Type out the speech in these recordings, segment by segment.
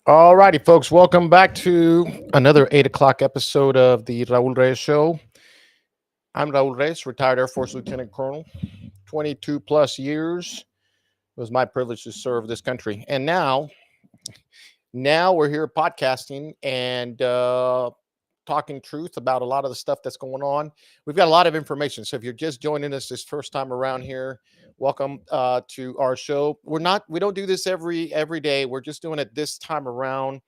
All righty, folks. Welcome back to another 8 o'clock episode of the Raul Reyes Show. I'm Raul Reyes, retired Air Force Lieutenant Colonel, 22 plus years. It was my privilege to serve this country. And now we're here podcasting and talking truth about a lot of the stuff that's going on. We've got a lot of information. So if you're just joining us this first time around here, welcome to our show. We don't do this every day. We're just doing it this time around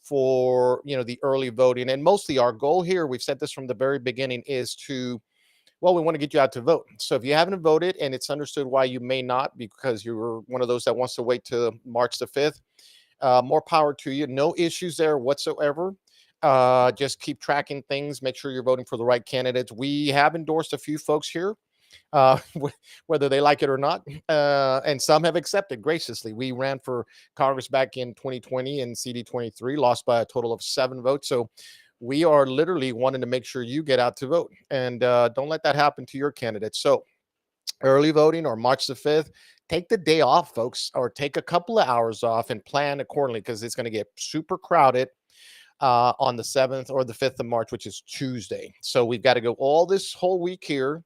for the early voting. And mostly our goal here, we've said this from the very beginning, is to we want to get you out to vote. So if you haven't voted and it's understood why you may not, because you're one of those that wants to wait till March the 5th, more power to you. No issues there whatsoever. Just keep tracking things. Make sure you're voting for the right candidates. We have endorsed a few folks here, uh, whether they like it or not, and some have accepted graciously. We ran for Congress back in 2020 and CD23, lost by a total of 7 votes. So we are literally wanting to make sure you get out to vote, and don't let that happen to your candidates. So early voting or March the 5th, take the day off, folks, or take a couple of hours off and plan accordingly, because it's going to get super crowded on the 7th or the 5th of March, which is Tuesday. So we've got to go all this whole week here.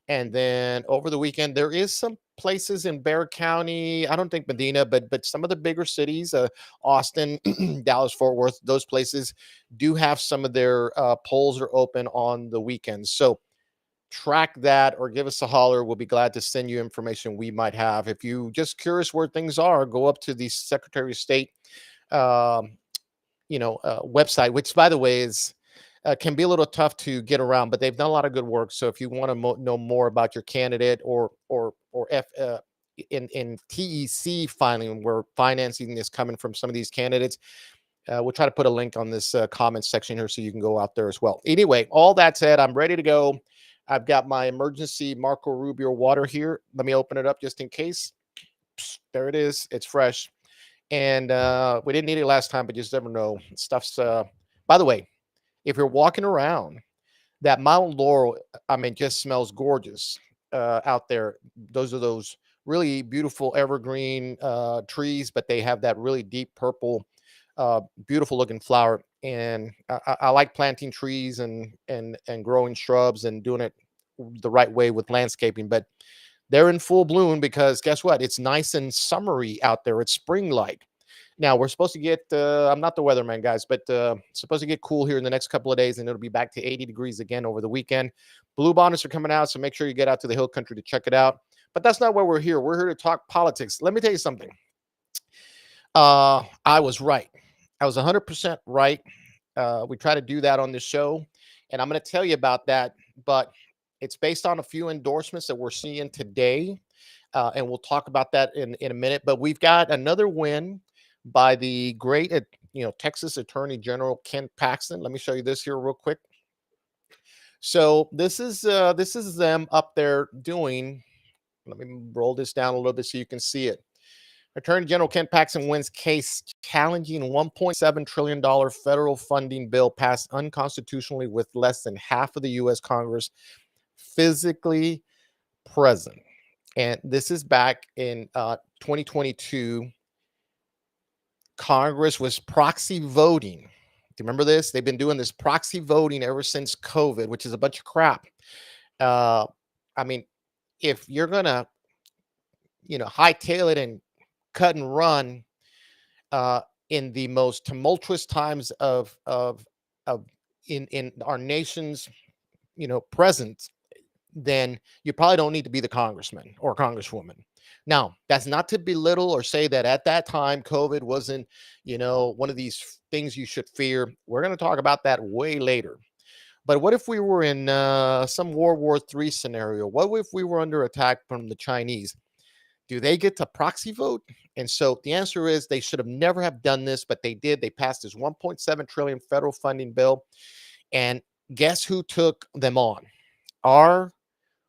And then over the weekend, there is some places in Bexar County. I don't think Medina, but some of the bigger cities, Austin, Dallas, Fort Worth, those places do have some of their polls are open on the weekends. So track that or give us a holler. We'll be glad to send you information we might have. If you just curious where things are, go up to the Secretary of State, um, website, which by the way is can be a little tough to get around, but they've done a lot of good work. So if you want to know more about your candidate or in TEC filing, where financing is coming from some of these candidates, we'll try to put a link on this comment section here so you can go out there as well. Anyway, all that said, I'm ready to go. I've got my emergency Marco Rubio water here. Let me open it up just in case. Psst, there it is. It's fresh. And we didn't need it last time, but you just never know. Stuff's, by the way, if you're walking around, that Mount Laurel, I mean, just smells gorgeous out there. Those really beautiful evergreen trees, but they have that really deep purple, beautiful looking flower. And I like planting trees and growing shrubs and doing it the right way with landscaping. But they're in full bloom because guess what? It's nice and summery out there. It's spring-like. Now we're supposed to get, I'm not the weatherman, guys, but supposed to get cool here in the next couple of days, and it'll be back to 80 degrees again over the weekend. Blue bonnets are coming out, so make sure you get out to the hill country to check it out. But that's not why we're here. We're here to talk politics. Let me tell you something. I was right. I was 100% right. We try to do that on this show, and I'm going to tell you about that. But it's based on a few endorsements that we're seeing today, and we'll talk about that in a minute. But we've got another win by the great, Texas Attorney General Ken Paxton. Let me show you this here real quick. So this is them up there doing. Let me roll this down a little bit so you can see it. Attorney General Ken Paxton wins case challenging $1.7 trillion federal funding bill passed unconstitutionally with less than half of the U.S. Congress physically present. And this is back in 2022. Congress was proxy voting. Do you remember this? They've been doing this proxy voting ever since COVID, which is a bunch of crap. I mean, if you're going to, hightail it and cut and run in the most tumultuous times of in our nation's, presence, then you probably don't need to be the congressman or congresswoman. Now, that's not to belittle or say that at that time COVID wasn't, one of these things you should fear. We're going to talk about that way later. But what if we were in some World War III scenario? What if we were under attack from the Chinese? Do they get to proxy vote? And so the answer is they should have never have done this, but they did. They passed this 1.7 trillion federal funding bill. And guess who took them on? Our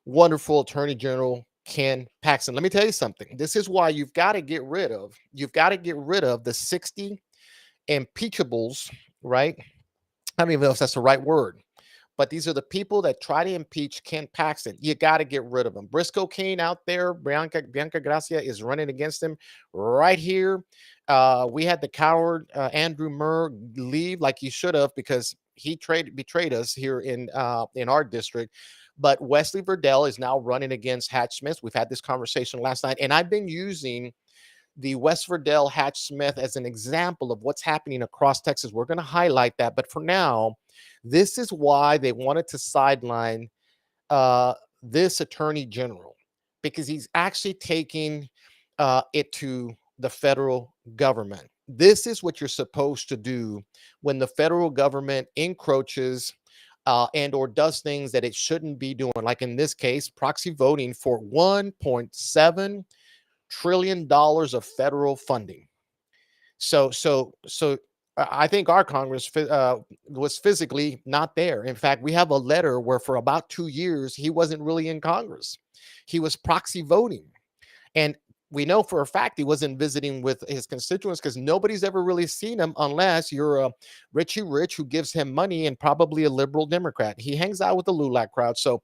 wonderful Attorney General Ken Paxton. Let me tell you something. This is why you've got to get rid of the 60 impeachables, right? I don't even know if that's the right word, but these are the people that try to impeach Ken Paxton. You got to get rid of them. Briscoe Kane out there, Bianca Gracia is running against him right here. We had the coward Andrew Murr leave like he should have, because he betrayed us here in our district. But Wesley Verdell is now running against Hatch Smith. We've had this conversation last night, and I've been using the West Verdell Hatch Smith as an example of what's happening across Texas. We're going to highlight that. But for now, this is why they wanted to sideline uh, this attorney general, because he's actually taking it to the federal government. This is what you're supposed to do when the federal government encroaches and or does things that it shouldn't be doing. Like in this case, proxy voting for $1.7 trillion of federal funding. So I think our Congress was physically not there. In fact, we have a letter where for about 2 years he wasn't really in Congress. He was proxy voting, and we know for a fact he wasn't visiting with his constituents, because nobody's ever really seen him unless you're a Richie Rich who gives him money and probably a liberal Democrat. He hangs out with the LULAC crowd. So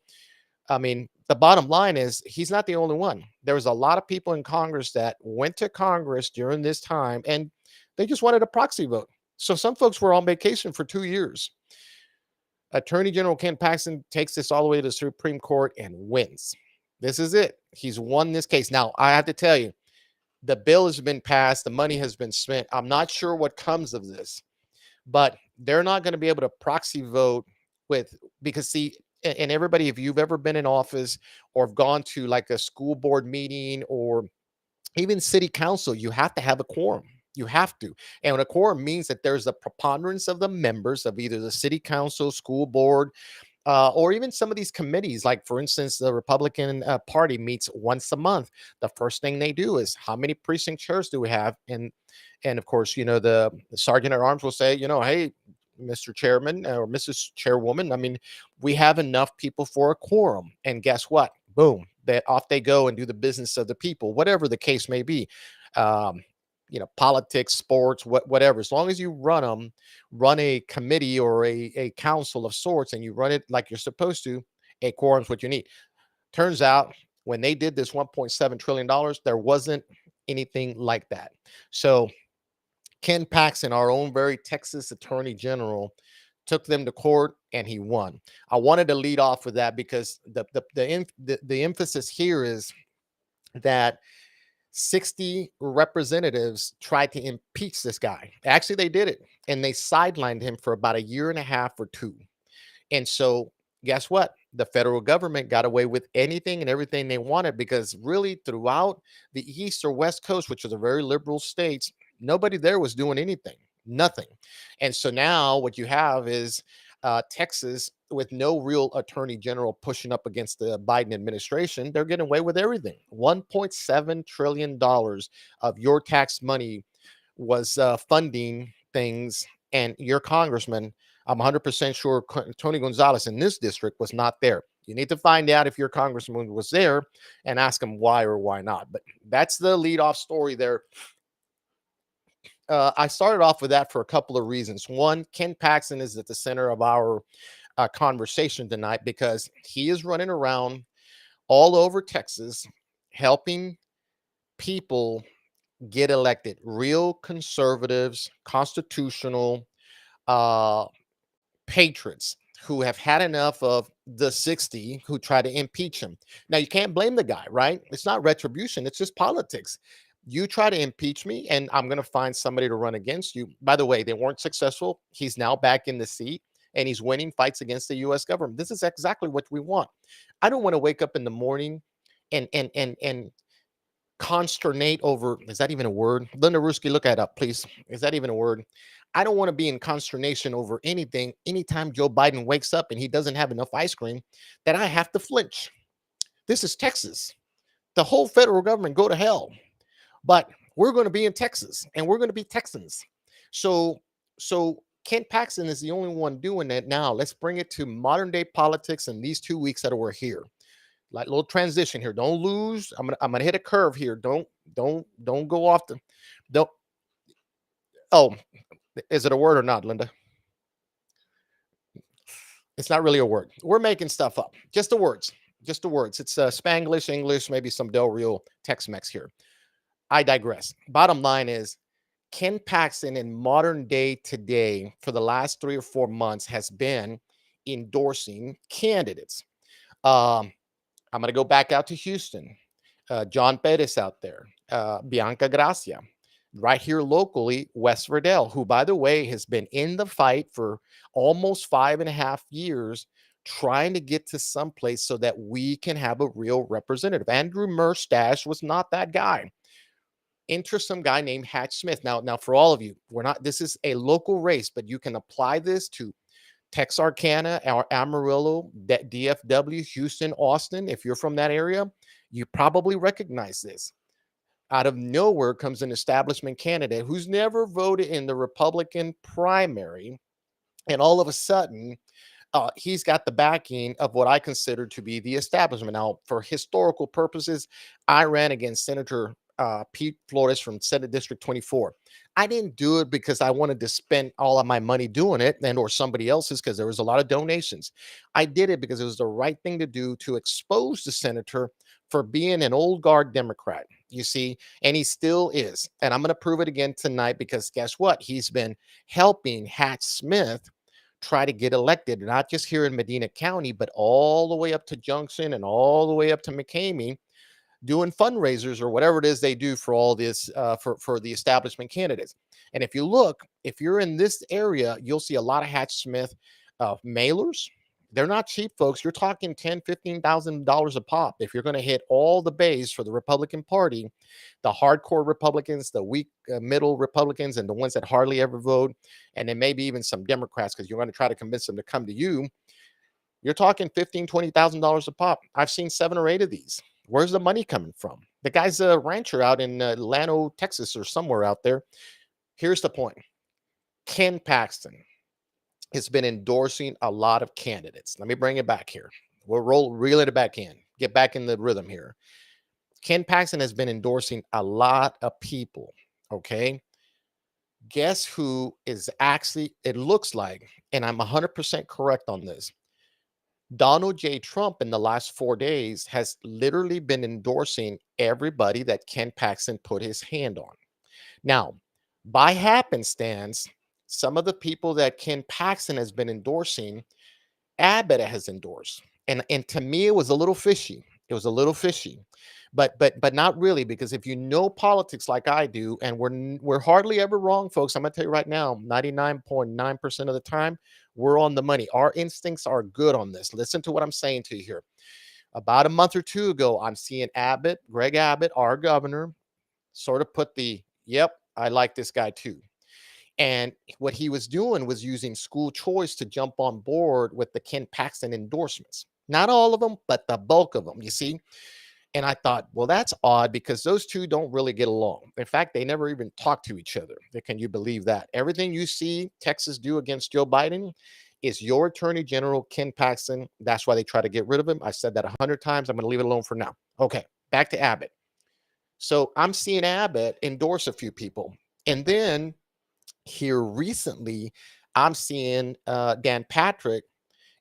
I mean, the bottom line is he's not the only one. There was a lot of people in Congress that went to Congress during this time and they just wanted a proxy vote. So some folks were on vacation for 2 years. Attorney General Ken Paxton takes this all the way to the Supreme Court and wins. This is it. He's won this case. Now, I have to tell you, the bill has been passed. The money has been spent. I'm not sure what comes of this, but they're not going to be able to proxy vote with, because see, and everybody, if you've ever been in office or have gone to like a school board meeting or even city council, you have to have a quorum. You have to. And a quorum means that there's a preponderance of the members of either the city council, school board, or even some of these committees. Like, for instance, the Republican Party meets once a month. The first thing they do is, how many precinct chairs do we have? And of course, the sergeant at arms will say, hey, Mr. Chairman or Mrs. Chairwoman, I mean, we have enough people for a quorum. And guess what? Boom, that off they go and do the business of the people, whatever the case may be. Um, Politics, sports, whatever. As long as you run a committee or a council of sorts, and you run it like you're supposed to, a quorum is what you need. Turns out when they did this $1.7 trillion, there wasn't anything like that. So Ken Paxton, our own very Texas Attorney General, took them to court and he won. I wanted to lead off with that because the emphasis here is that 60 representatives tried to impeach this guy. Actually, they did it, and they sidelined him for about a year and a half or two. And so, guess what? The federal government got away with anything and everything they wanted, because really throughout the East or West Coast, which are the very liberal states, nobody there was doing anything, nothing. And so now what you have is Texas with no real attorney general pushing up against the Biden administration. They're getting away with everything. $1.7 trillion of your tax money was funding things, and your congressman, I'm 100% sure Tony Gonzalez in this district was not there. You need to find out if your congressman was there and ask him why or why not. But that's the leadoff story there. I started off with that for a couple of reasons. One, Ken Paxton is at the center of our conversation tonight because he is running around all over Texas helping people get elected, real conservatives, constitutional uh, patriots who have had enough of the 60 who try to impeach him. Now, you can't blame the guy, right? It's not retribution, it's just politics. You try to impeach me, and I'm going to find somebody to run against you. By the way, they weren't successful. He's now back in the seat, and he's winning fights against the U.S. government. This is exactly what we want. I don't want to wake up in the morning and consternate over, is that even a word? Linda Ruski, look that up, please. Is that even a word? I don't want to be in consternation over anything anytime Joe Biden wakes up and he doesn't have enough ice cream that I have to flinch. This is Texas. The whole federal government go to hell. But we're going to be in Texas and we're going to be Texans. So Ken Paxton is the only one doing that now. Let's bring it to modern day politics in these 2 weeks that we're here. Like little transition here. Don't lose. I'm gonna hit a curve here. Don't go off the don't. Oh, is it a word or not, Linda? It's not really a word. We're making stuff up. Just the words. Just the words. It's Spanglish, English, maybe some Del Real Tex-Mex here. I digress. Bottom line is Ken Paxton in modern day today for the last 3 or 4 months has been endorsing candidates. Um, I'm going to go back out to Houston. John Perez out there, Bianca Gracia, right here locally, Wes Riddell, who, by the way, has been in the fight for almost 5.5 years, trying to get to someplace so that we can have a real representative. Andrew Murstache was not that guy. Enter some guy named Hatch Smith. Now, for all of you, we're not. This is a local race, but you can apply this to Texarkana or Amarillo, DFW, Houston, Austin. If you're from that area, you probably recognize this. Out of nowhere comes an establishment candidate who's never voted in the Republican primary. And all of a sudden, he's got the backing of what I consider to be the establishment. Now, for historical purposes, I ran against Senator Pete Flores from Senate District 24. I didn't do it because I wanted to spend all of my money doing it and or somebody else's because there was a lot of donations. I did it because it was the right thing to do to expose the senator for being an old guard Democrat, you see, and he still is. And I'm going to prove it again tonight because guess what? He's been helping Hatch Smith try to get elected, not just here in Medina County, but all the way up to Junction and all the way up to McCamey, doing fundraisers or whatever it is they do for all this for the establishment candidates. And if you look, if you're in this area, you'll see a lot of Hatch Smith mailers. They're not cheap, folks. You're talking $10,000, $15,000 a pop. If you're going to hit all the base for the Republican Party, the hardcore Republicans, the weak middle Republicans, and the ones that hardly ever vote, and then maybe even some Democrats, because you're going to try to convince them to come to you. You're talking $15,000, $20,000 a pop. I've seen 7 or 8 of these. Where's the money coming from? The guy's a rancher out in Llano, Texas, or somewhere out there. Here's the point. Ken Paxton has been endorsing a lot of candidates. Let me bring it back here. We'll reel it back in. Get back in the rhythm here. Ken Paxton has been endorsing a lot of people. Okay. Guess who is actually, it looks like, and I'm 100% correct on this, Donald J. Trump in the last 4 days has literally been endorsing everybody that Ken Paxton put his hand on. Now, by happenstance, some of the people that Ken Paxton has been endorsing, Abbott has endorsed. And to me, it was a little fishy. It was a little fishy. But not really, because if you know politics like I do, and we're hardly ever wrong, folks. I'm gonna tell you right now, 99.9% of the time, we're on the money. Our instincts are good on this. Listen to what I'm saying to you here. About a month or two ago, I'm seeing Greg Abbott, our governor, sort of put the, yep, I like this guy too. And what he was doing was using school choice to jump on board with the Ken Paxton endorsements. Not all of them, but the bulk of them, you see? And I thought, well, that's odd because those two don't really get along. In fact, they never even talk to each other. Can you believe that? Everything you see Texas do against Joe Biden is your attorney general, Ken Paxton. That's why they try to get rid of him. I said that 100 times. I'm going to leave it alone for now. Okay, back to Abbott. So I'm seeing Abbott endorse a few people. And then here recently, I'm seeing Dan Patrick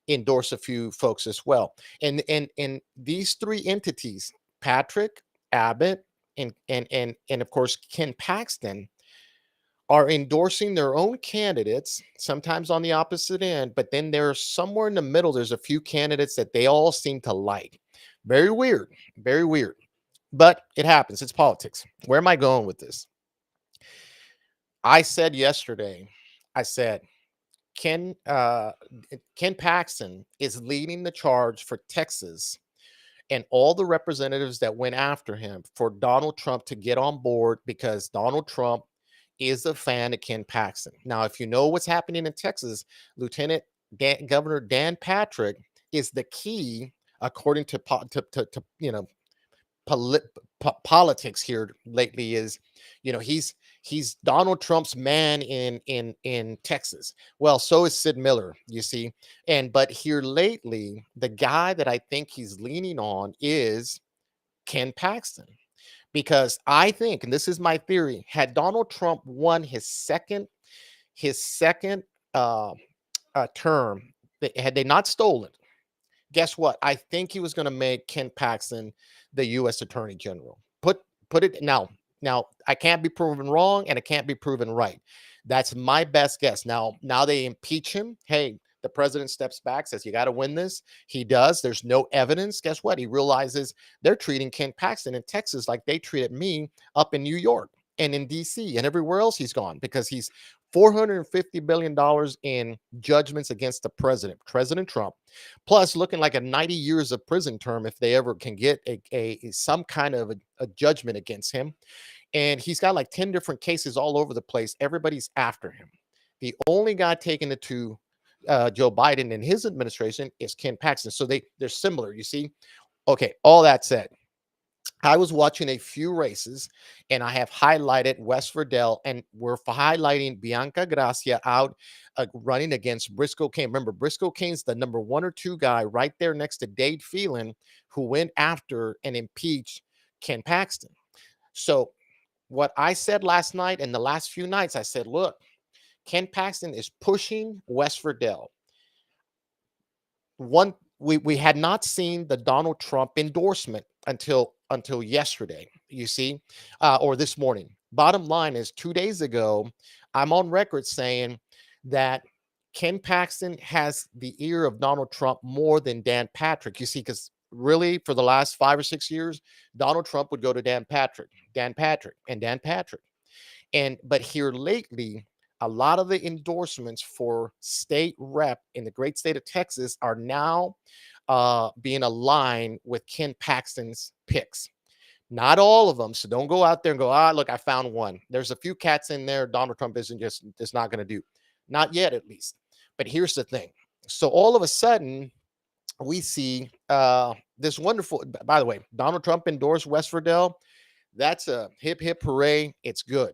endorse a few folks as well. And these 3 entities, Patrick, Abbott, and of course Ken Paxton, are endorsing their own candidates, sometimes on the opposite end, but then there's somewhere in the middle, there's a few candidates that they all seem to like. Very weird, very weird. But it happens. It's politics. Where am I going with this? I said yesterday, I said, Ken Ken Paxton is leading the charge for Texas and all the representatives that went after him for Donald Trump to get on board because Donald Trump is a fan of Ken Paxton. Now, if you know what's happening in Texas, Governor Dan Patrick is the key, according to politics here lately. Is he's Donald Trump's man in Texas. Well, so is Sid Miller, you see. But here lately, the guy that I think he's leaning on is Ken Paxton. Because I think, and this is my theory, had Donald Trump won his second uh, term Had they not stolen, guess what? I think he was going to make Ken Paxton the U.S. Attorney General. Put it now. Now I can't be proven wrong, and it can't be proven right. That's my best guess. Now they impeach him. Hey, the president steps back, says you got to win this. He does. There's no evidence. Guess what? He realizes they're treating Ken Paxton in Texas like they treated me up in New York and in D.C. and everywhere else he's gone, because he's $450 billion in judgments against the President Trump, plus looking like a 90 years of prison term if they ever can get some kind of a judgment against him. And he's got like 10 different cases all over the place. Everybody's after him. The only guy taking it to Joe Biden and his administration is Ken Paxton. So they're similar, you see. Okay, all that said, I was watching a few races, and I have highlighted West Verdell, and we're highlighting Bianca Gracia out running against Briscoe Kane. Remember, Briscoe Kane's the number 1 or 2 guy right there next to Dade Phelan, who went after and impeached Ken Paxton. So what I said last night and the last few nights, I said, look, Ken Paxton is pushing West Verdell. We had not seen the Donald Trump endorsement until yesterday, you see, or this morning. Bottom line is, 2 days ago, I'm on record saying that Ken Paxton has the ear of Donald Trump more than Dan Patrick. You see, because really for the last 5 or 6 years, Donald Trump would go to Dan Patrick, but here lately, a lot of the endorsements for state rep in the great state of Texas are now being aligned with Ken Paxton's picks. Not all of them. So don't go out there and go, look, I found one. There's a few cats in there Donald Trump isn't just not going to do. Not yet, at least. But here's the thing. So all of a sudden, we see this wonderful, by the way, Donald Trump endorsed West Verdell. That's a hip, hip hooray. It's good.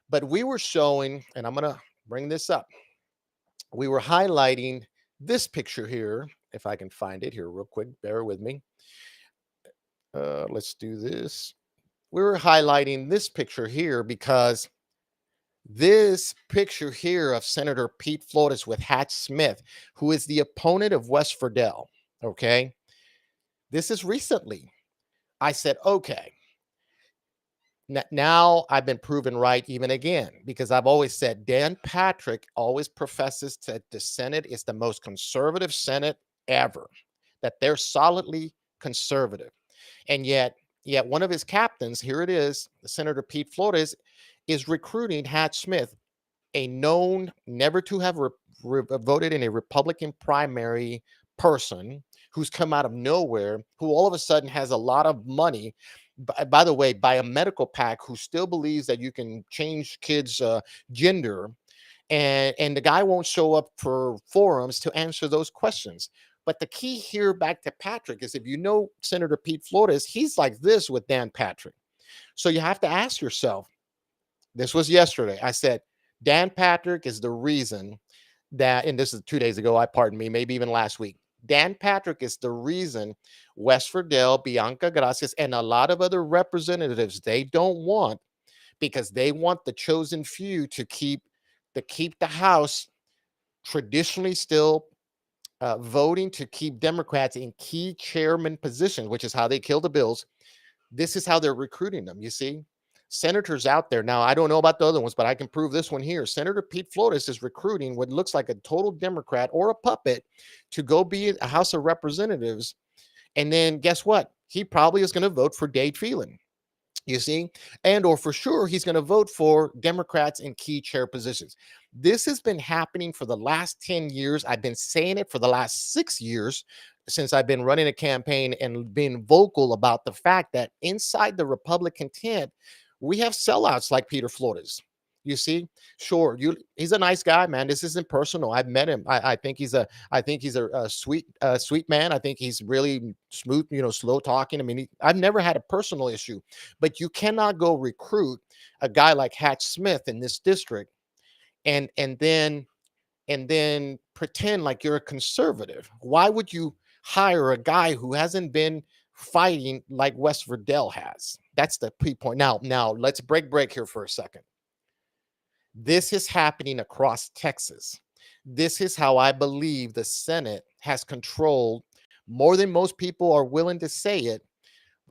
But we were showing, and I'm going to bring this up. We were highlighting this picture here. If I can find it here real quick, bear with me. Let's do this. We were highlighting this picture here because this picture here of Senator Pete Flores with Hatch Smith, who is the opponent of West Verdell. Okay. This is recently. I said, okay. Now I've been proven right even again, because I've always said Dan Patrick always professes that the Senate is the most conservative Senate ever, that they're solidly conservative. And yet one of his captains, here it is, Senator Pete Flores, is recruiting Hatch Smith, a known never to have voted in a Republican primary person who's come out of nowhere, who all of a sudden has a lot of money, by the way, by a medical pack, who still believes that you can change kids' gender. And the guy won't show up for forums to answer those questions. But the key here, back to Patrick, is if you know Senator Pete Flores, he's like this with Dan Patrick. So you have to ask yourself, this was yesterday, I said, Dan Patrick is the reason that, and this is 2 days ago, pardon me, maybe even last week. Dan Patrick is the reason West Verdell, Bianca Gracias, and a lot of other representatives they don't want, because they want the chosen few to keep the House traditionally still voting to keep Democrats in key chairman positions, which is how they kill the bills. This is how they're recruiting them. You see, senators out there now. I don't know about the other ones, but I can prove this one here. Senator Pete Flores is recruiting what looks like a total Democrat or a puppet to go be a House of Representatives. And then guess what? He probably is going to vote for Dade Phelan. You see, and or for sure, he's going to vote for Democrats in key chair positions. This has been happening for the last 10 years. I've been saying it for the last 6 years since I've been running a campaign and being vocal about the fact that inside the Republican tent, we have sellouts like Peter Flores. You see, sure, he's a nice guy, man. This isn't personal. I've met him. I think he's a sweet man. I think he's really smooth, slow talking. I mean, I've never had a personal issue, but you cannot go recruit a guy like Hatch Smith in this district and then pretend like you're a conservative. Why would you hire a guy who hasn't been fighting like West Verdell has? That's the key point. Now let's break here for a second. This is happening across Texas. This is how I believe the Senate has controlled more than most people are willing to say it,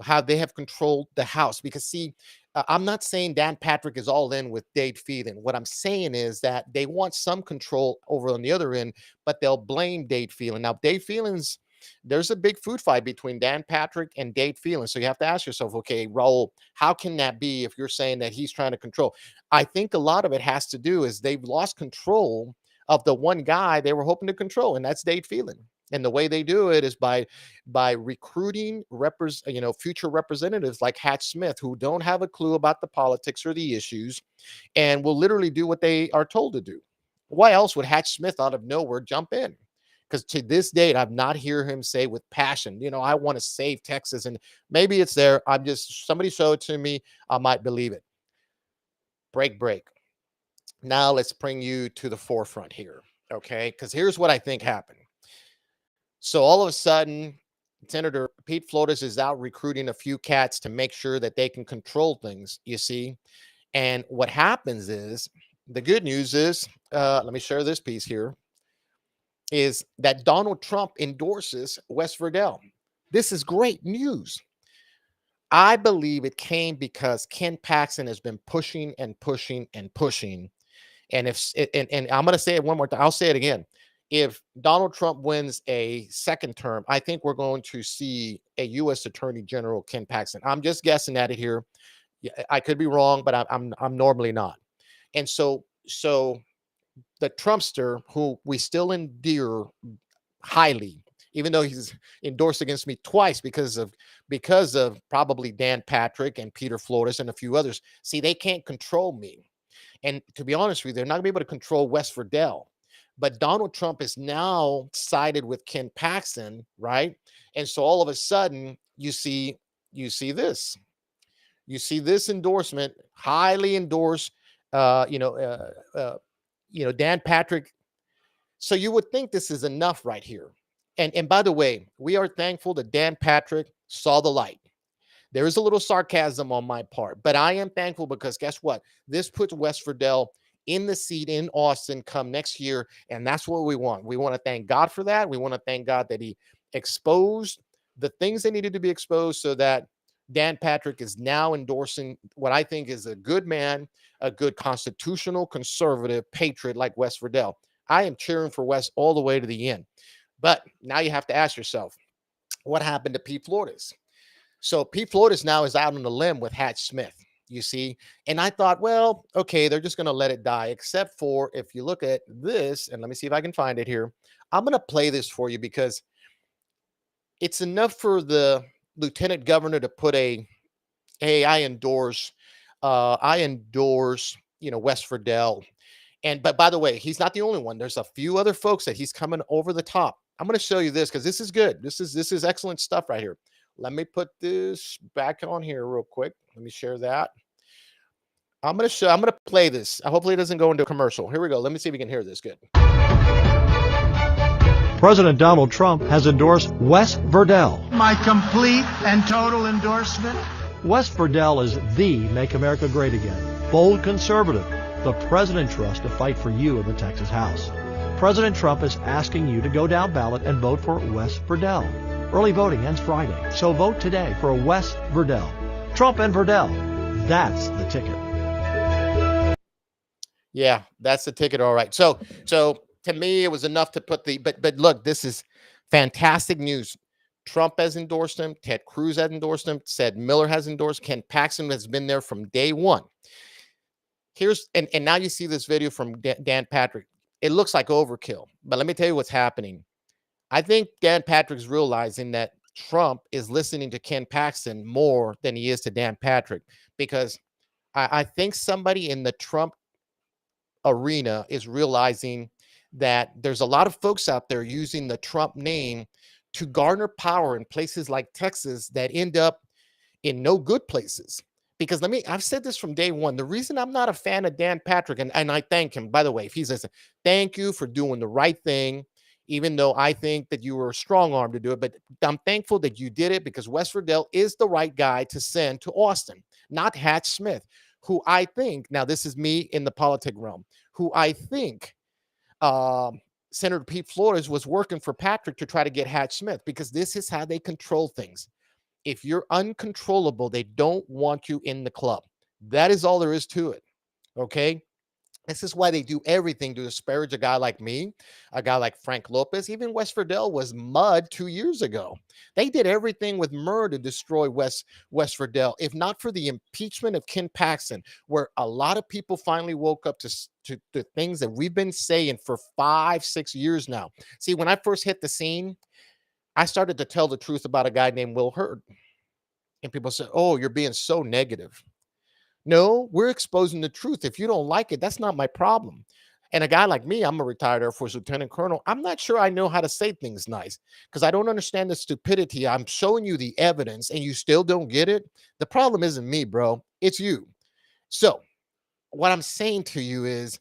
how they have controlled the House. Because see, I'm not saying Dan Patrick is all in with Dade Phelan. What I'm saying is that they want some control over on the other end, but they'll blame Dade Phelan. Now, Dade Phelan's there's a big food fight between Dan Patrick and Dade Phelan. So you have to ask yourself, okay, Raul, how can that be if you're saying that he's trying to control? I think a lot of it has to do is they've lost control of the one guy they were hoping to control, and that's Dade Phelan. And the way they do it is by recruiting future representatives like Hatch Smith, who don't have a clue about the politics or the issues and will literally do what they are told to do. Why else would Hatch Smith out of nowhere jump in? Because to this date, I've not hear him say with passion, I want to save Texas. And maybe it's there. I'm just somebody show it to me. I might believe it. Break. Now let's bring you to the forefront here. Okay. Because here's what I think happened. So all of a sudden, Senator Pete Flores is out recruiting a few cats to make sure that they can control things, you see. And what happens is, the good news is, let me share this piece here, is that Donald Trump endorses West Verdell. This is great news. I believe it came because Ken Paxton has been pushing and pushing and pushing. And and I'm going to say it one more time. I'll say it again. If Donald Trump wins a second term, I think we're going to see a U.S. Attorney General Ken Paxton. I'm just guessing at it here. Yeah, I could be wrong, but I'm normally not. And so the Trumpster, who we still endear highly, even though he's endorsed against me twice because of probably Dan Patrick and Peter Flores and a few others. See, they can't control me. And to be honest with you, they're not going to be able to control West Verdell. But Donald Trump is now sided with Ken Paxton, right? And so all of a sudden, you see this. You see this endorsement, highly endorsed, uh, you know, uh, uh, Dan Patrick. So you would think this is enough right here. And by the way, we are thankful that Dan Patrick saw the light. There is a little sarcasm on my part, but I am thankful because guess what? This puts West Verdell in the seat in Austin come next year, and that's what we want. We want to thank God for that. We want to thank God that he exposed the things that needed to be exposed so that Dan Patrick is now endorsing what I think is a good man, a good constitutional conservative patriot like West Verdell. I am cheering for West all the way to the end. But now you have to ask yourself, what happened to Pete Flores? So Pete Flores now is out on the limb with Hatch Smith, you see. And I thought, well, okay, they're just going to let it die, except for if you look at this, and let me see if I can find it here. I'm going to play this for you because it's enough for the lieutenant governor to put hey, I endorse, West Verdell. But by the way, he's not the only one. There's a few other folks that he's coming over the top. I'm going to show you this because this is good. This is excellent stuff right here. Let me put this back on here real quick. Let me share that. I'm going to play this. Hopefully it doesn't go into a commercial. Here we go. Let me see if we can hear this good. President Donald Trump has endorsed West Verdell. My complete and total endorsement. West Verdell is the Make America Great Again, bold conservative, the president trusts to fight for you in the Texas House. President Trump is asking you to go down ballot and vote for West Verdell. Early voting ends Friday, so vote today for West Verdell. Trump and Verdell, that's the ticket. Yeah, that's the ticket. All right. So to me, it was enough to put but look, this is fantastic news. Trump has endorsed him. Ted Cruz has endorsed him. Ted Miller has endorsed. Ken Paxton has been there from day one. And now you see this video from Dan Patrick. It looks like overkill, but let me tell you what's happening. I think Dan Patrick's realizing that Trump is listening to Ken Paxton more than he is to Dan Patrick, because I think somebody in the Trump arena is realizing that there's a lot of folks out there using the Trump name to garner power in places like Texas that end up in no good places. Because I've said this from day one. The reason I'm not a fan of Dan Patrick, and I thank him, by the way, if he's listening, thank you for doing the right thing, even though I think that you were a strong arm to do it. But I'm thankful that you did it because West Verdell is the right guy to send to Austin, not Hatch Smith, who I think, now this is me in the politic realm, who I think Senator Pete Flores was working for Patrick to try to get Hatch Smith, because this is how they control things. If you're uncontrollable, they don't want you in the club. That is all there is to it. Okay. This is why they do everything to disparage a guy like me, a guy like Frank Lopez. Even West Verdell was mud 2 years ago. They did everything with Murr to destroy West Verdell. If not for the impeachment of Ken Paxton, where a lot of people finally woke up to the things that we've been saying for 5, 6 years now. See, when I first hit the scene, I started to tell the truth about a guy named Will Hurd. And people said, "Oh, you're being so negative." No, we're exposing the truth. If you don't like it, that's not my problem. And a guy like me, I'm a retired Air Force lieutenant colonel. I'm not sure I know how to say things nice, because I don't understand the stupidity. I'm showing you the evidence and you still don't get it. The problem isn't me, bro. It's you. So, what I'm saying to you is,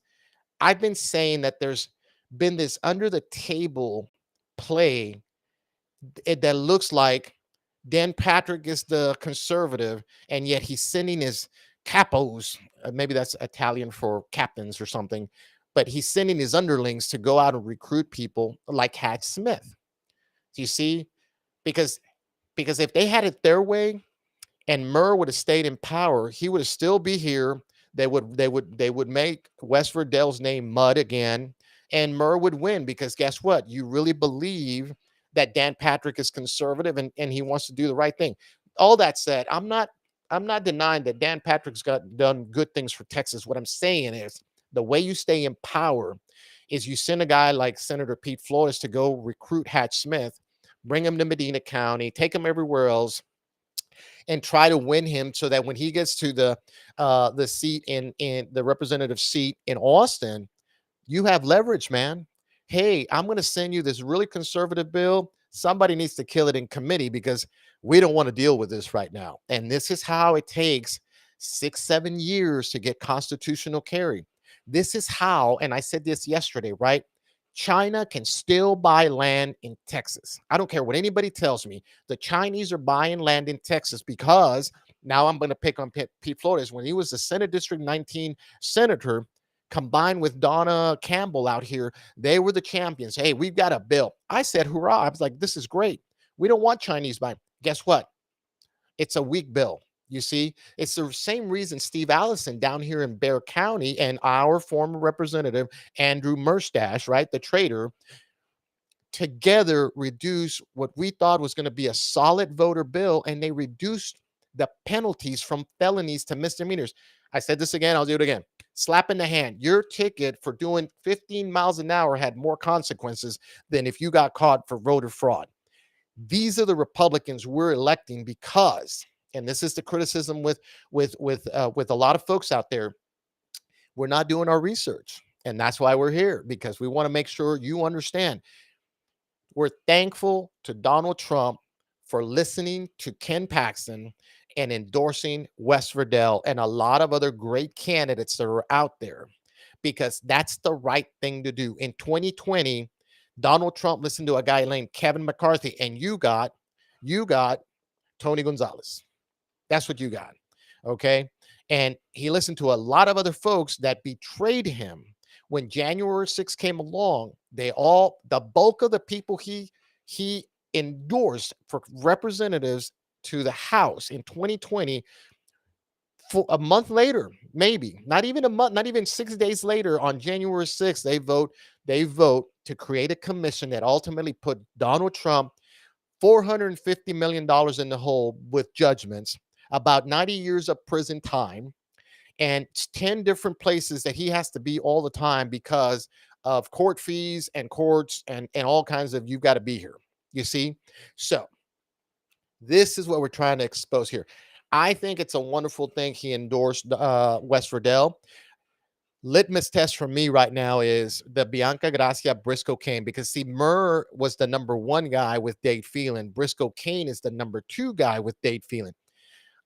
I've been saying that there's been this under the table play that looks like Dan Patrick is the conservative, and yet he's sending his capos, maybe that's Italian for captains or something, but he's sending his underlings to go out and recruit people like Hatch Smith. Do you see? Because if they had it their way, and Murr would have stayed in power, he would still be here. They would make West Verdell's name mud again, and Murr would win, because guess what? You really believe that Dan Patrick is conservative, and he wants to do the right thing. All that said, I'm not denying that Dan Patrick's got done good things for Texas. What I'm saying is, the way you stay in power is you send a guy like Senator Pete Flores to go recruit Hatch Smith, bring him to Medina County, take him everywhere else, and try to win him, so that when he gets to the seat in the representative seat in Austin, you have leverage, man. Hey, I'm going to send you this really conservative bill. Somebody needs to kill it in committee, because we don't want to deal with this right now. And this is how it takes 6, 7 years to get constitutional carry. This is how, and I said this yesterday, right? China can still buy land in Texas. I don't care what anybody tells me. The Chinese are buying land in Texas, because now I'm going to pick on Pete Flores. When he was the Senate District 19 senator, combined with Donna Campbell out here, they were the champions. Hey, we've got a bill. I said, hurrah. I was like, this is great. We don't want Chinese buying. Guess what? It's a weak bill. You see, it's the same reason Steve Allison down here in Bexar County, and our former representative, Andrew Merstash, right, the traitor, together reduced what we thought was going to be a solid voter bill, and they reduced the penalties from felonies to misdemeanors. I said this again, I'll do it again. Slap in the hand. Your ticket for doing 15 miles an hour had more consequences than if you got caught for voter fraud. These are the Republicans we're electing because, and this is the criticism with a lot of folks out there, we're not doing our research, and that's why we're here, because we want to make sure you understand. We're thankful to Donald Trump for listening to Ken Paxton and endorsing West Verdell and a lot of other great candidates that are out there, because that's the right thing to do. In 2020, Donald Trump listened to a guy named Kevin McCarthy, and you got Tony Gonzalez. That's what you got. Okay. And he listened to a lot of other folks that betrayed him. When January 6th came along, the bulk of the people he endorsed for representatives to the House in 2020, for a month later, maybe not even a month, not even 6 days later, on January 6th, they vote to create a commission that ultimately put Donald Trump $450 million in the hole with judgments, about 90 years of prison time, and 10 different places that he has to be all the time because of court fees and courts and all kinds of, you've got to be here. You see? So this is what we're trying to expose here. I think it's a wonderful thing he endorsed West Verdell. Litmus test for me right now is the Bianca Gracia Briscoe Kane, because see, Murr was the number one guy with Dade Phelan. Briscoe Kane is the number two guy with Dade Phelan.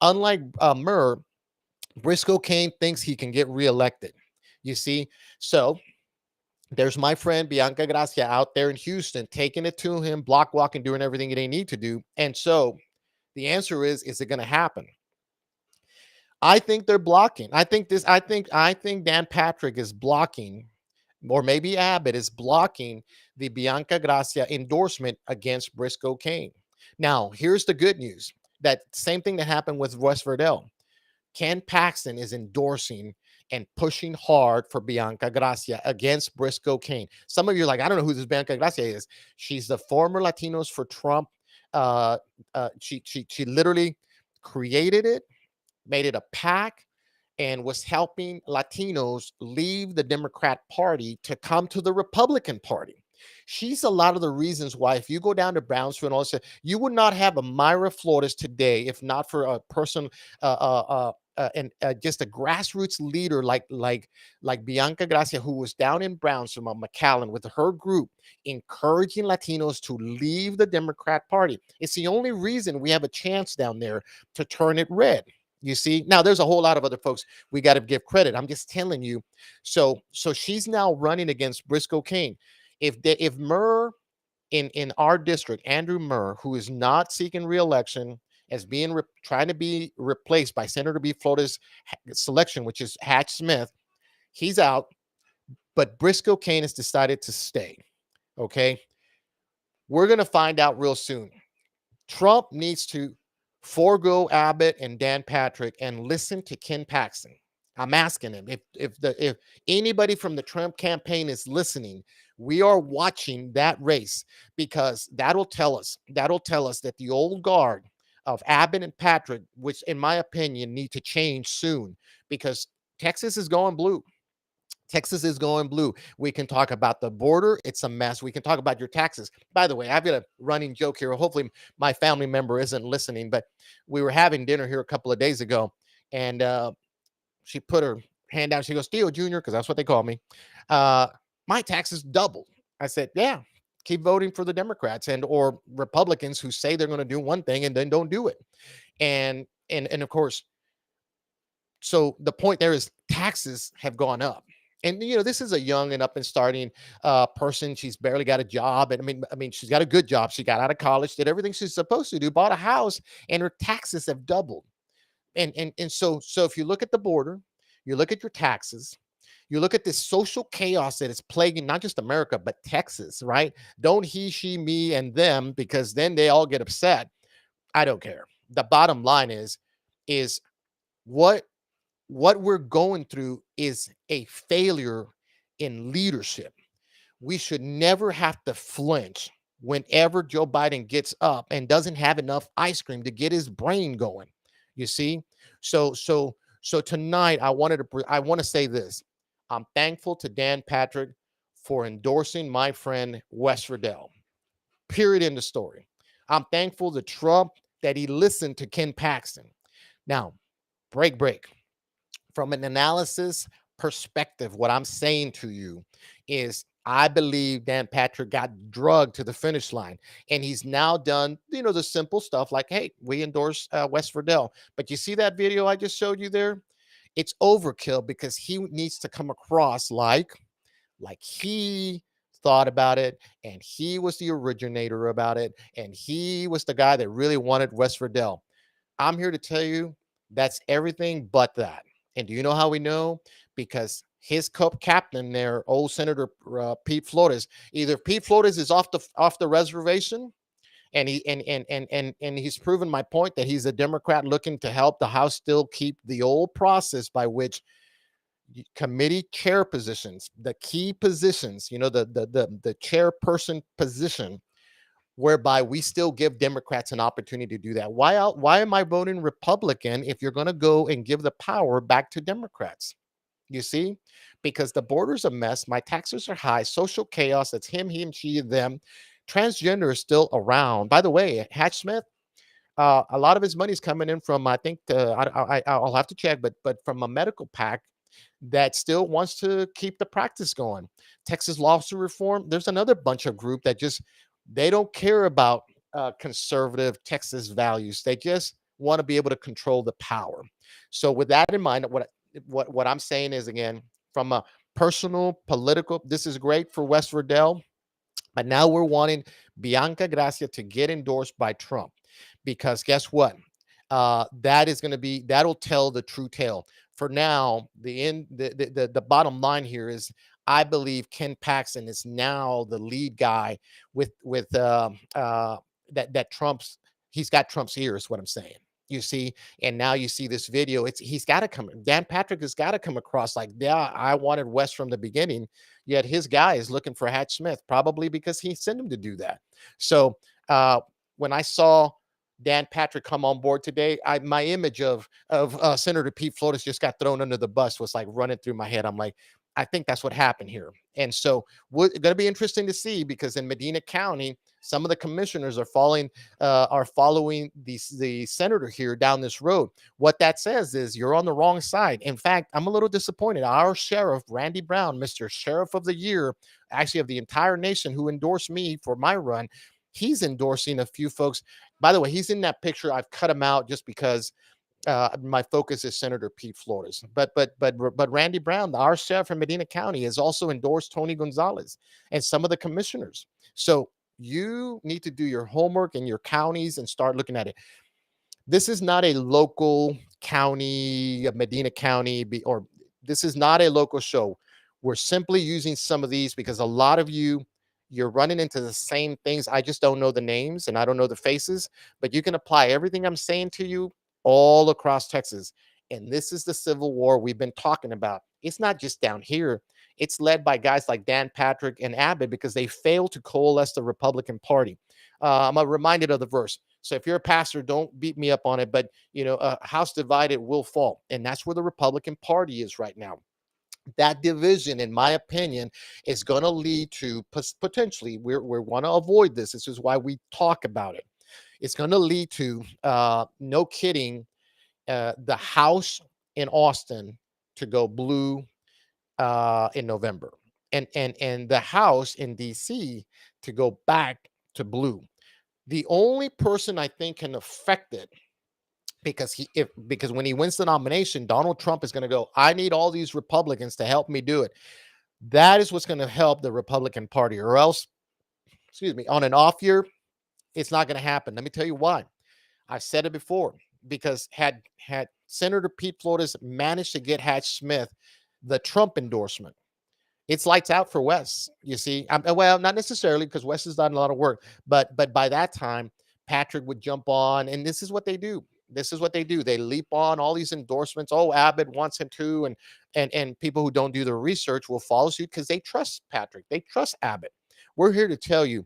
Unlike Murr, Briscoe Kane thinks he can get reelected. You see? So there's my friend Bianca Gracia out there in Houston, taking it to him, block walking, doing everything they need to do. And so the answer is it going to happen? I think they're blocking. I think Dan Patrick is blocking or maybe Abbott is blocking the Bianca Gracia endorsement against Briscoe Kane. Now, here's the good news. That same thing that happened with West Verdell. Ken Paxton is endorsing and pushing hard for Bianca Gracia against Briscoe Kane. Some of you are like, I don't know who this Bianca Gracia is. She's the former Latinos for Trump. She literally created it, made it a pack, and was helping Latinos leave the Democrat Party to come to the Republican Party. She's a lot of the reasons why, if you go down to Brownsville and all this, you would not have a Myra Flores today if not for a person, and just a grassroots leader like Bianca Gracia, who was down in Brownsville, McAllen, with her group, encouraging Latinos to leave the Democrat Party. It's the only reason we have a chance down there to turn it red. You see, now there's a whole lot of other folks we got to give credit. I'm just telling you. So she's now running against Briscoe Kane. If Murr in our district, Andrew Murr, who is not seeking reelection, as being trying to be replaced by Senator B. Florida's selection, which is Hatch Smith, he's out. But Briscoe Kane has decided to stay. Okay, we're gonna find out real soon. Trump needs to forego Abbott and Dan Patrick and listen to Ken Paxton. I'm asking him if anybody from the Trump campaign is listening, we are watching that race, because that'll tell us that the old guard of Abbott and Patrick, which in my opinion need to change soon, because Texas is going blue. Texas is going blue. We can talk about the border. It's a mess. We can talk about your taxes. By the way, I've got a running joke here. Hopefully, my family member isn't listening, but we were having dinner here a couple of days ago, and she put her hand down. She goes, Theo Jr., because that's what they call me. My taxes doubled. I said, yeah, keep voting for the Democrats and or Republicans who say they're going to do one thing and then don't do it. And of course, so the point there is taxes have gone up. And this is a young and up and starting person. She's barely got a job, and I mean, she's got a good job. She got out of college, did everything she's supposed to do, bought a house, and her taxes have doubled. And so if you look at the border, you look at your taxes, you look at this social chaos that is plaguing not just America but Texas, right? Don't he, she, me, and them, because then they all get upset. I don't care. The bottom line is what we're going through is a failure in leadership. We should never have to flinch whenever Joe Biden gets up and doesn't have enough ice cream to get his brain going. You see? So tonight I want to say this. I'm thankful to Dan Patrick for endorsing my friend Wes Riddell. Period, in the story. I'm thankful to Trump that he listened to Ken Paxton. Now, break. From an analysis perspective, what I'm saying to you is I believe Dan Patrick got drugged to the finish line, and he's now done, the simple stuff like, hey, we endorse West Verdell. But you see that video I just showed you there? It's overkill, because he needs to come across like he thought about it, and he was the originator about it, and he was the guy that really wanted West Verdell. I'm here to tell you that's everything but that. And do you know how we know? Because his captain there, old Senator Pete Flores, either Pete Flores is off the reservation, and he's proven my point that he's a Democrat looking to help the House still keep the old process by which committee chair positions, the key positions, the chairperson position, whereby we still give Democrats an opportunity to do that. Why am I voting Republican if you're going to go and give the power back to Democrats? You see, because the border's a mess. My taxes are high. Social chaos. That's him, she, them. Transgender is still around. By the way, Hatch Smith, a lot of his money's coming in from, I think, I'll have to check, but from a medical pack that still wants to keep the practice going. Texas lawsuit reform. There's another bunch of group that they don't care about conservative Texas values. They just want to be able to control the power. So with that in mind, what I'm saying is, again, from a personal political, this is great for West Verdell, but now we're wanting Bianca Gracia to get endorsed by Trump, because guess what? That'll tell the true tale. For now, the bottom line here is I believe Ken Paxton is now the lead guy with that Trump's he's got Trump's ear is what I'm saying. You see, and now you see this video. It's he's got to come. Dan Patrick has got to come across like, yeah, I wanted West from the beginning. Yet his guy is looking for Hatch Smith, probably because he sent him to do that. So when I saw Dan Patrick come on board today, my image of Senator Pete Flores just got thrown under the bus was like running through my head. I'm like, I think that's what happened here. And so it's going to be interesting to see because in Medina County, some of the commissioners are following the senator here down this road. What that says is you're on the wrong side. In fact, I'm a little disappointed. Our sheriff, Randy Brown, Mr. Sheriff of the Year, actually of the entire nation, who endorsed me for my run, he's endorsing a few folks. By the way, he's in that picture. I've cut him out just because my focus is Senator Pete Flores. But Randy Brown, our sheriff from Medina County, has also endorsed Tony Gonzalez and some of the commissioners. So you need to do your homework in your counties and start looking at it. This is not a local county, Medina County, or this is not a local show. We're simply using some of these because a lot of you're running into the same things. I just don't know the names and I don't know the faces, but you can apply everything I'm saying to you all across Texas. And this is the civil war we've been talking about. It's not just down here. It's led by guys like Dan Patrick and Abbott because they failed to coalesce the Republican Party. I'm reminded of the verse. So if you're a pastor, don't beat me up on it. But a house divided will fall, and that's where the Republican Party is right now. That division, in my opinion, is going to lead to potentially. We want to avoid this. This is why we talk about it. It's going to lead to, no kidding, the House in Austin to go blue in November, and the House in D.C. to go back to blue. The only person I think can affect it because when he wins the nomination, Donald Trump is going to go, I need all these Republicans to help me do it. That is what's going to help the Republican Party, or else, excuse me, on an off year, it's not going to happen. Let me tell you why. I've said it before, because had Senator Pete Flores managed to get Hatch Smith the Trump endorsement, it's lights out for Wes. You see, well, not necessarily because Wes has done a lot of work, but by that time, Patrick would jump on, and this is what they do. This is what they do. They leap on all these endorsements. Oh, Abbott wants him to, and people who don't do the research will follow suit because they trust Patrick. They trust Abbott. We're here to tell you,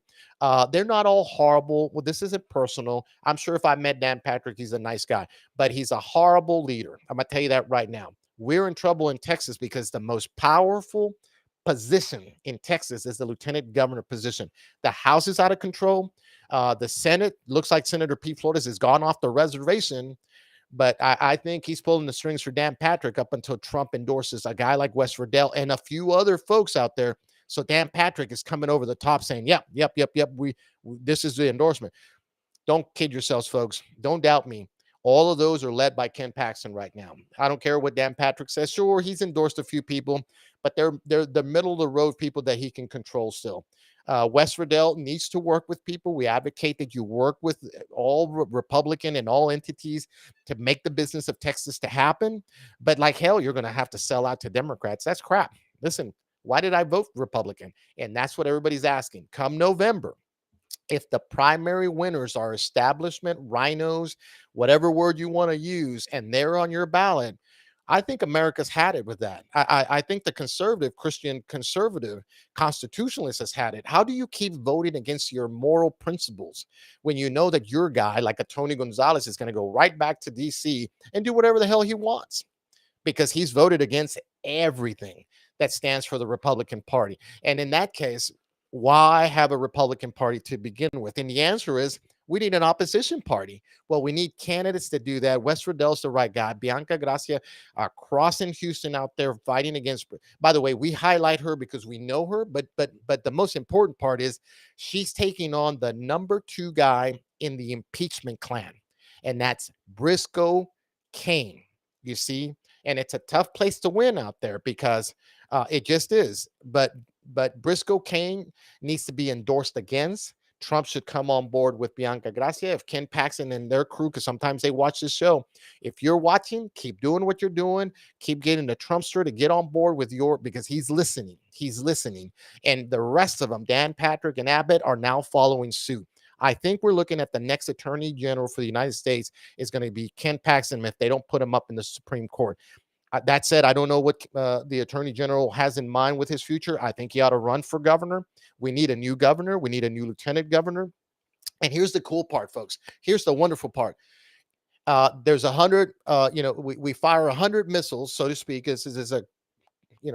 they're not all horrible. Well, this isn't personal. I'm sure if I met Dan Patrick, he's a nice guy, but he's a horrible leader. I'm gonna tell you that right now. We're in trouble in Texas because the most powerful position in Texas is the lieutenant governor position. The House is out of control. The Senate looks like Senator Pete Flores has gone off the reservation, but I think he's pulling the strings for Dan Patrick up until Trump endorses a guy like Wes Riddell and a few other folks out there. So Dan Patrick is coming over the top saying, yep. This is the endorsement. Don't kid yourselves, folks. Don't doubt me. All of those are led by Ken Paxton right now. I don't care what Dan Patrick says. Sure, he's endorsed a few people, but they're the middle of the road people that he can control still. Wes Riddell needs to work with people. We advocate that you work with all Republican and all entities to make the business of Texas to happen. But like hell, you're going to have to sell out to Democrats. That's crap. Listen, why did I vote Republican? And that's what everybody's asking. Come November, if the primary winners are establishment, rhinos, whatever word you want to use, and they're on your ballot, I think America's had it with that. I think the conservative, Christian conservative constitutionalist has had it. How do you keep voting against your moral principles when you know that your guy, like a Tony Gonzalez, is going to go right back to D.C. and do whatever the hell he wants? Because he's voted against everything that stands for the Republican Party. And in that case, why have a Republican Party to begin with? And the answer is we need an opposition party. Well, we need candidates to do that. Wes Riddell's the right guy. Bianca Gracia crossing Houston out there fighting against. By the way, we highlight her because we know her, but the most important part is she's taking on the number 2 guy in the impeachment clan, and that's Briscoe Cain. You see, and it's a tough place to win out there because it just is. But Briscoe Cain needs to be endorsed against. Trump should come on board with Bianca Gracia, if Ken Paxton and their crew, because sometimes they watch this show. If you're watching, keep doing what you're doing. Keep getting the Trumpster to get on board with your, because he's listening. He's listening. And the rest of them, Dan Patrick and Abbott, are now following suit. I think we're looking at the next attorney general for the United States is going to be Ken Paxton if they don't put him up in the Supreme Court. That said, I don't know what the attorney general has in mind with his future. I think he ought to run for governor. We need a new governor. We need a new lieutenant governor. And here's the cool part, folks. Here's the wonderful part. There's 100, we fire 100 missiles, so to speak. This is a,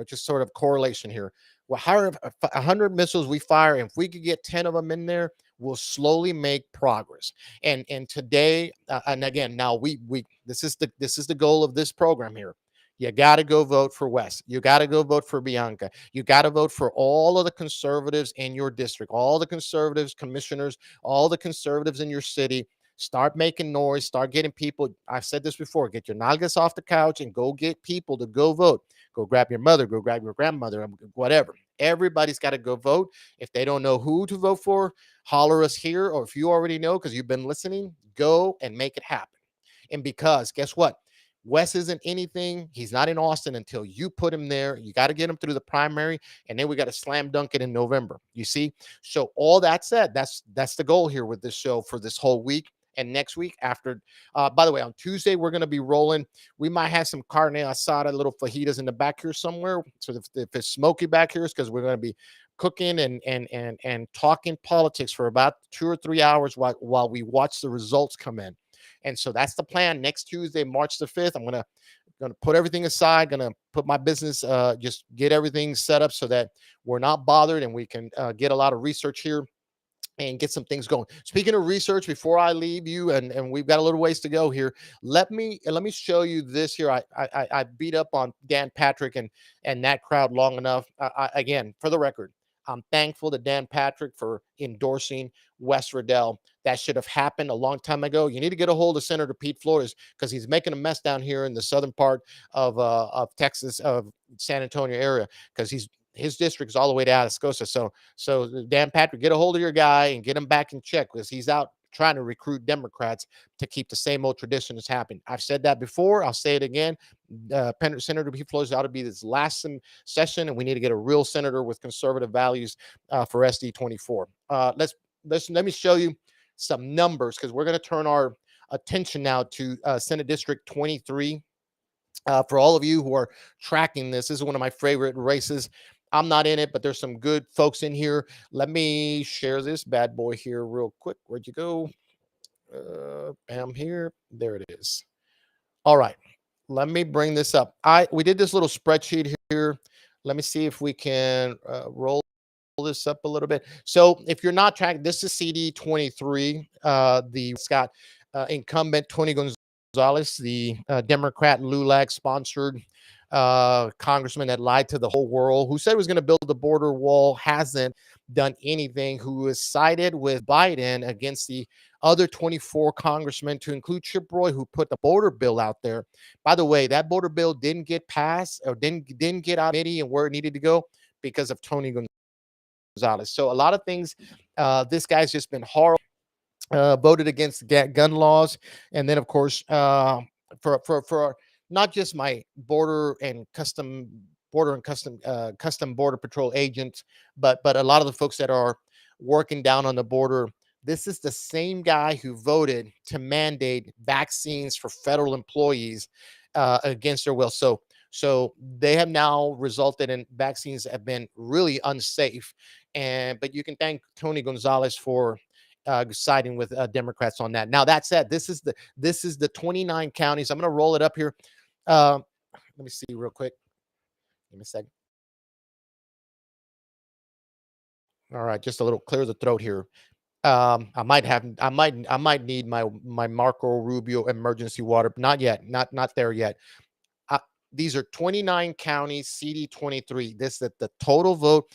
just sort of correlation here. Well, 100 missiles we fire, and if we could get 10 of them in there, we'll slowly make progress. And today, and again, now we this is the goal of this program here. You got to go vote for Wes. You got to go vote for Bianca. You got to vote for all of the conservatives in your district, all the conservatives, commissioners, all the conservatives in your city. Start making noise. Start getting people. I've said this before. Get your nalgas off the couch and go get people to go vote. Go grab your mother. Go grab your grandmother. Whatever. Everybody's got to go vote. If they don't know who to vote for, holler us here. Or if you already know because you've been listening, go and make it happen. And because guess what? Wes isn't anything. He's not in Austin until you put him there. You got to get him through the primary, and then we got to slam dunk it in November. You see? So all that said, that's the goal here with this show for this whole week. And next week after, by the way, on Tuesday, we're going to be rolling. We might have some carne asada, little fajitas in the back here somewhere. So if it's smoky back here, it's because we're going to be cooking and talking politics for about 2 or 3 hours while we watch the results come in. And so that's the plan. Next Tuesday, March the 5th, I'm gonna put everything aside, gonna put my business, just get everything set up so that we're not bothered and we can get a lot of research here and get some things going. Speaking of research, before I leave you, and we've got a little ways to go here, let me show you this here. I beat up on Dan Patrick and that crowd long enough. Again, for the record, I'm thankful to Dan Patrick for endorsing Wes Riddell. That should have happened a long time ago. You need to get a hold of Senator Pete Flores because he's making a mess down here in the southern part of Texas, of San Antonio area, because his district is all the way to Atascosa. So Dan Patrick, get a hold of your guy and get him back in check because he's out trying to recruit Democrats to keep the same old traditions happening. I've said that before. I'll say it again. Senator Pete Flores ought to be this last session, and we need to get a real senator with conservative values for SD 24. Let me show you some numbers because we're going to turn our attention now to Senate District 23. For all of you who are tracking this is one of my favorite races. I'm not in it, but there's some good folks in here. Let me share this bad boy here real quick. Where'd you go? Bam, here. There it is. All right. Let me bring this up. We did this little spreadsheet here. Let me see if we can roll this up a little bit. So if you're not tracking, this is CD 23. The Scott incumbent Tony Gonzalez, the Democrat LULAC sponsored congressman that lied to the whole world, who said he was going to build the border wall, hasn't done anything, who is sided with Biden against the other 24 congressmen, to include Chip Roy, who put the border bill out there. By the way, that border bill didn't get passed or didn't get out of committee and where it needed to go because of Tony Gonzalez. So a lot of things, this guy's just been horrible. Voted against gun laws, and then of course for not just my custom border patrol agents, but a lot of the folks that are working down on the border. This is the same guy who voted to mandate vaccines for federal employees against their will. So they have now resulted in vaccines that have been really unsafe. But you can thank Tony Gonzalez for siding with Democrats on that. Now that said, this is the 29 counties. I'm going to roll it up here. Let me see real quick. Give me a second. All right, just a little clear the throat here. I might need my Marco Rubio emergency water. Not yet. Not there yet. These are 29 counties, CD 23. This is the total vote.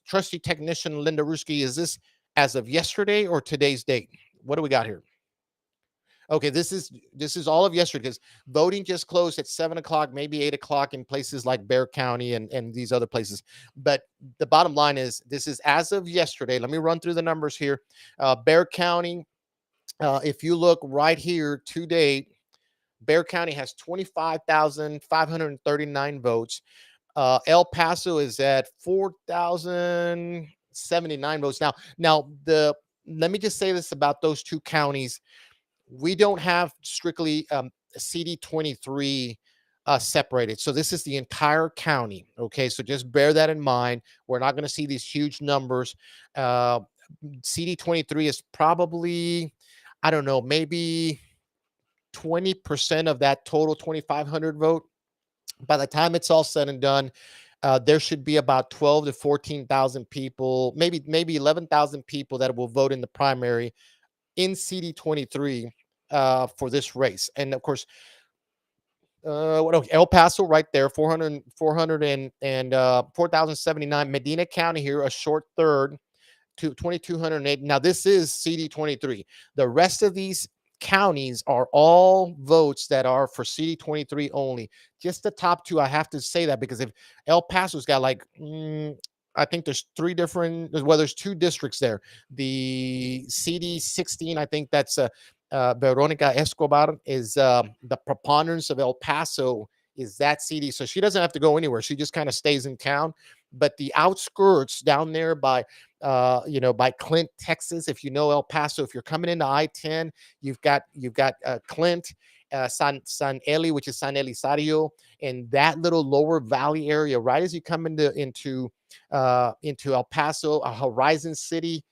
Trusty technician Linda Ruski, is this as of yesterday or today's date? What do we got here? Okay, this is all of yesterday because voting just closed at 7 o'clock, maybe 8 o'clock in places like Bear County and these other places. But the bottom line is this is as of yesterday. Let me run through the numbers here. Bear County, if you look right here to date, Bear County has 25,539 votes. El Paso is at 4,079 votes. Now the let me just say this about those two counties. We don't have strictly CD23 separated. So this is the entire county. Okay. So just bear that in mind. We're not going to see these huge numbers. Uh, CD23 is probably, I don't know, maybe 20% of that total 2,500 vote. By the time it's all said and done, there should be about 12 to 14,000 people, maybe 11,000 people that will vote in the primary in CD23 for this race. And of course, El Paso right there, 4,079. Medina County here, a short third to 2,208. Now, this is CD23. The rest of these counties are all votes that are for CD23 only. Just the top two, I have to say that because if El Paso's got like, I think there's three different, well, there's two districts there. The CD16, I think that's Veronica Escobar is the preponderance of El Paso is that CD. So she doesn't have to go anywhere. She just kind of stays in town. But the outskirts down there by by Clint, Texas. If you know El Paso, if you're coming into I-10, you've got Clint, San Eli, which is San Elizario, and that little lower valley area, right as you come into El Paso, Horizon City,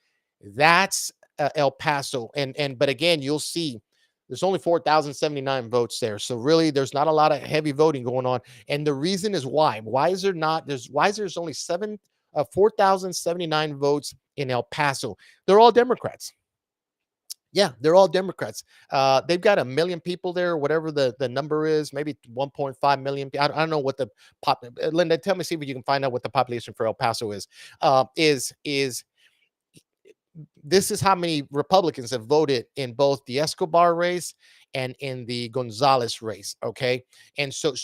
that's El Paso. And but again, you'll see there's only 4,079 votes there. So really, there's not a lot of heavy voting going on. And the reason is why. Why is there not? There's only 4,079 votes in El Paso. They're all Democrats. Yeah, they're all Democrats. They've got 1 million people there, whatever the number is, maybe 1.5 million. I don't know what the pop. Linda, tell me, see if you can find out what the population for El Paso is. Is this is how many Republicans have voted in both the Escobar race and in the Gonzalez race. Okay, and so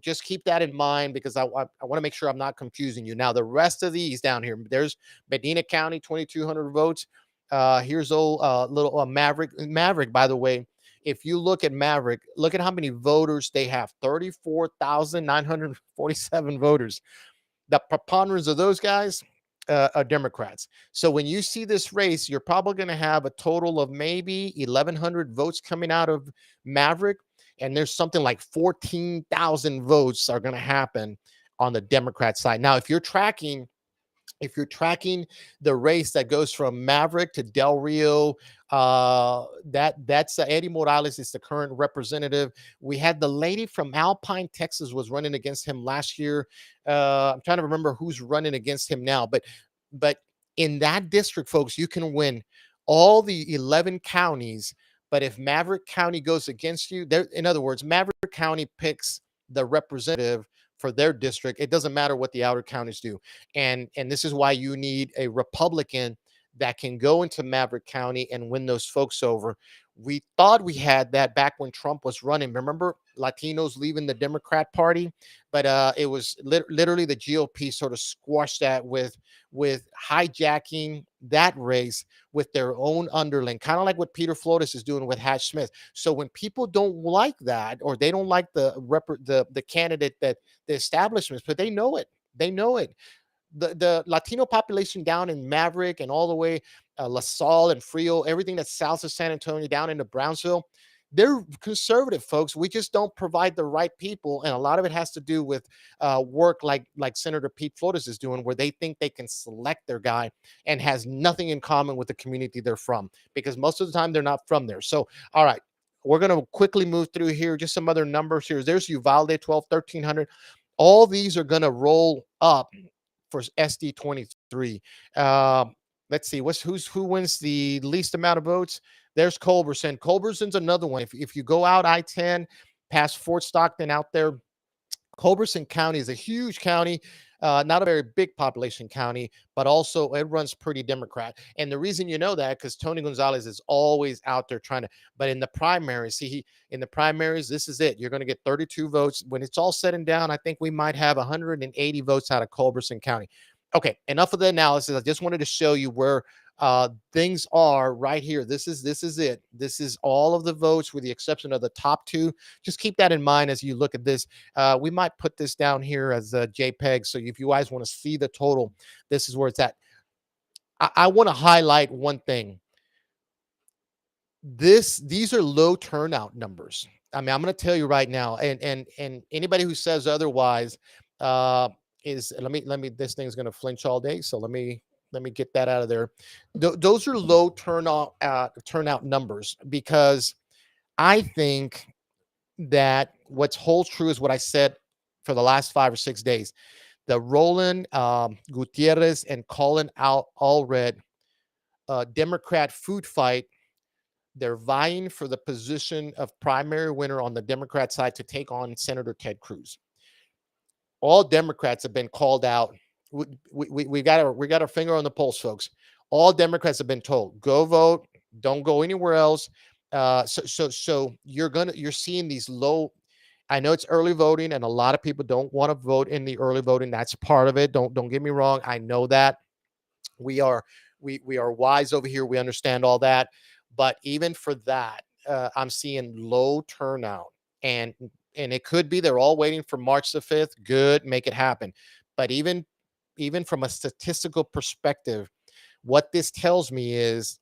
just keep that in mind because I want to make sure I'm not confusing you. Now the rest of these down here, there's Medina County, 2,200 votes. Here's old little Maverick. Maverick, by the way, if you look at Maverick, look at how many voters they have: 34,947 voters. The preponderance of those guys are Democrats. So when you see this race, you're probably going to have a total of maybe 1,100 votes coming out of Maverick, and there's something like 14,000 votes are going to happen on the Democrat side. Now, if you're tracking the race that goes from Maverick to Del Rio, that's Eddie Morales is the current representative. We had the lady from Alpine, Texas, was running against him last year. I'm trying to remember who's running against him now, but in that district, folks, you can win all the 11 counties. But if Maverick County goes against you, there, in other words, Maverick County picks the representative for their district. It doesn't matter what the outer counties do. And this is why you need a Republican that can go into Maverick County and win those folks over. We thought we had that back when Trump was running. Remember Latinos leaving the Democrat Party, but it was literally the GOP sort of squashed that with hijacking that race with their own underling, kind of like what Peter Flores is doing with Hatch Smith. So when people don't like that, or they don't like the candidate that the establishments, but they know it, the Latino population down in Maverick and all the way La Salle and Frio, everything that's south of San Antonio down into Brownsville, they're conservative folks. We just don't provide the right people, and a lot of it has to do with work like Senator Pete Flores is doing, where they think they can select their guy and has nothing in common with the community they're from, because most of the time they're not from there. So, all right, we're going to quickly move through here. Just some other numbers here. There's Uvalde, 1,300. All these are going to roll up for SD23. Let's see, who wins the least amount of votes? There's Culberson. Culberson's another one. If you go out I-10 past Fort Stockton out there, Culberson County is a huge county. not a very big population county, but also it runs pretty Democrat. And the reason you know that because Tony Gonzalez is always out there trying to. But in the primaries, see, in the primaries, this is it. You're going to get 32 votes. When it's all said and done, I think we might have 180 votes out of Culberson County. Okay, enough of the analysis. I just wanted to show you where things are right here. This is it. This is all of the votes with the exception of the top two. Just keep that in mind as you look at this. We might put this down here as a JPEG. So if you guys want to see the total, this is where it's at. I want to highlight one thing. These are low turnout numbers. I mean, I'm going to tell you right now, and anybody who says otherwise uh, is let me. This thing's going to flinch all day, so let me get that out of there. Those are low turnout numbers because I think that what's holds true is what I said for the last 5 or 6 days. The Roland Gutierrez and Colin Allred Democrat food fight. They're vying for the position of primary winner on the Democrat side to take on Senator Ted Cruz. All Democrats have been called out. We got our finger on the pulse, folks. All Democrats have been told, go vote, don't go anywhere else. So you're seeing these low. I know it's early voting, and a lot of people don't want to vote in the early voting. That's part of it. Don't get me wrong. I know that we are we are wise over here. We understand all that, but even for that, I'm seeing low turnout, and and it could be they're all waiting for March the 5th. Good, make it happen. But even from a statistical perspective, what this tells me is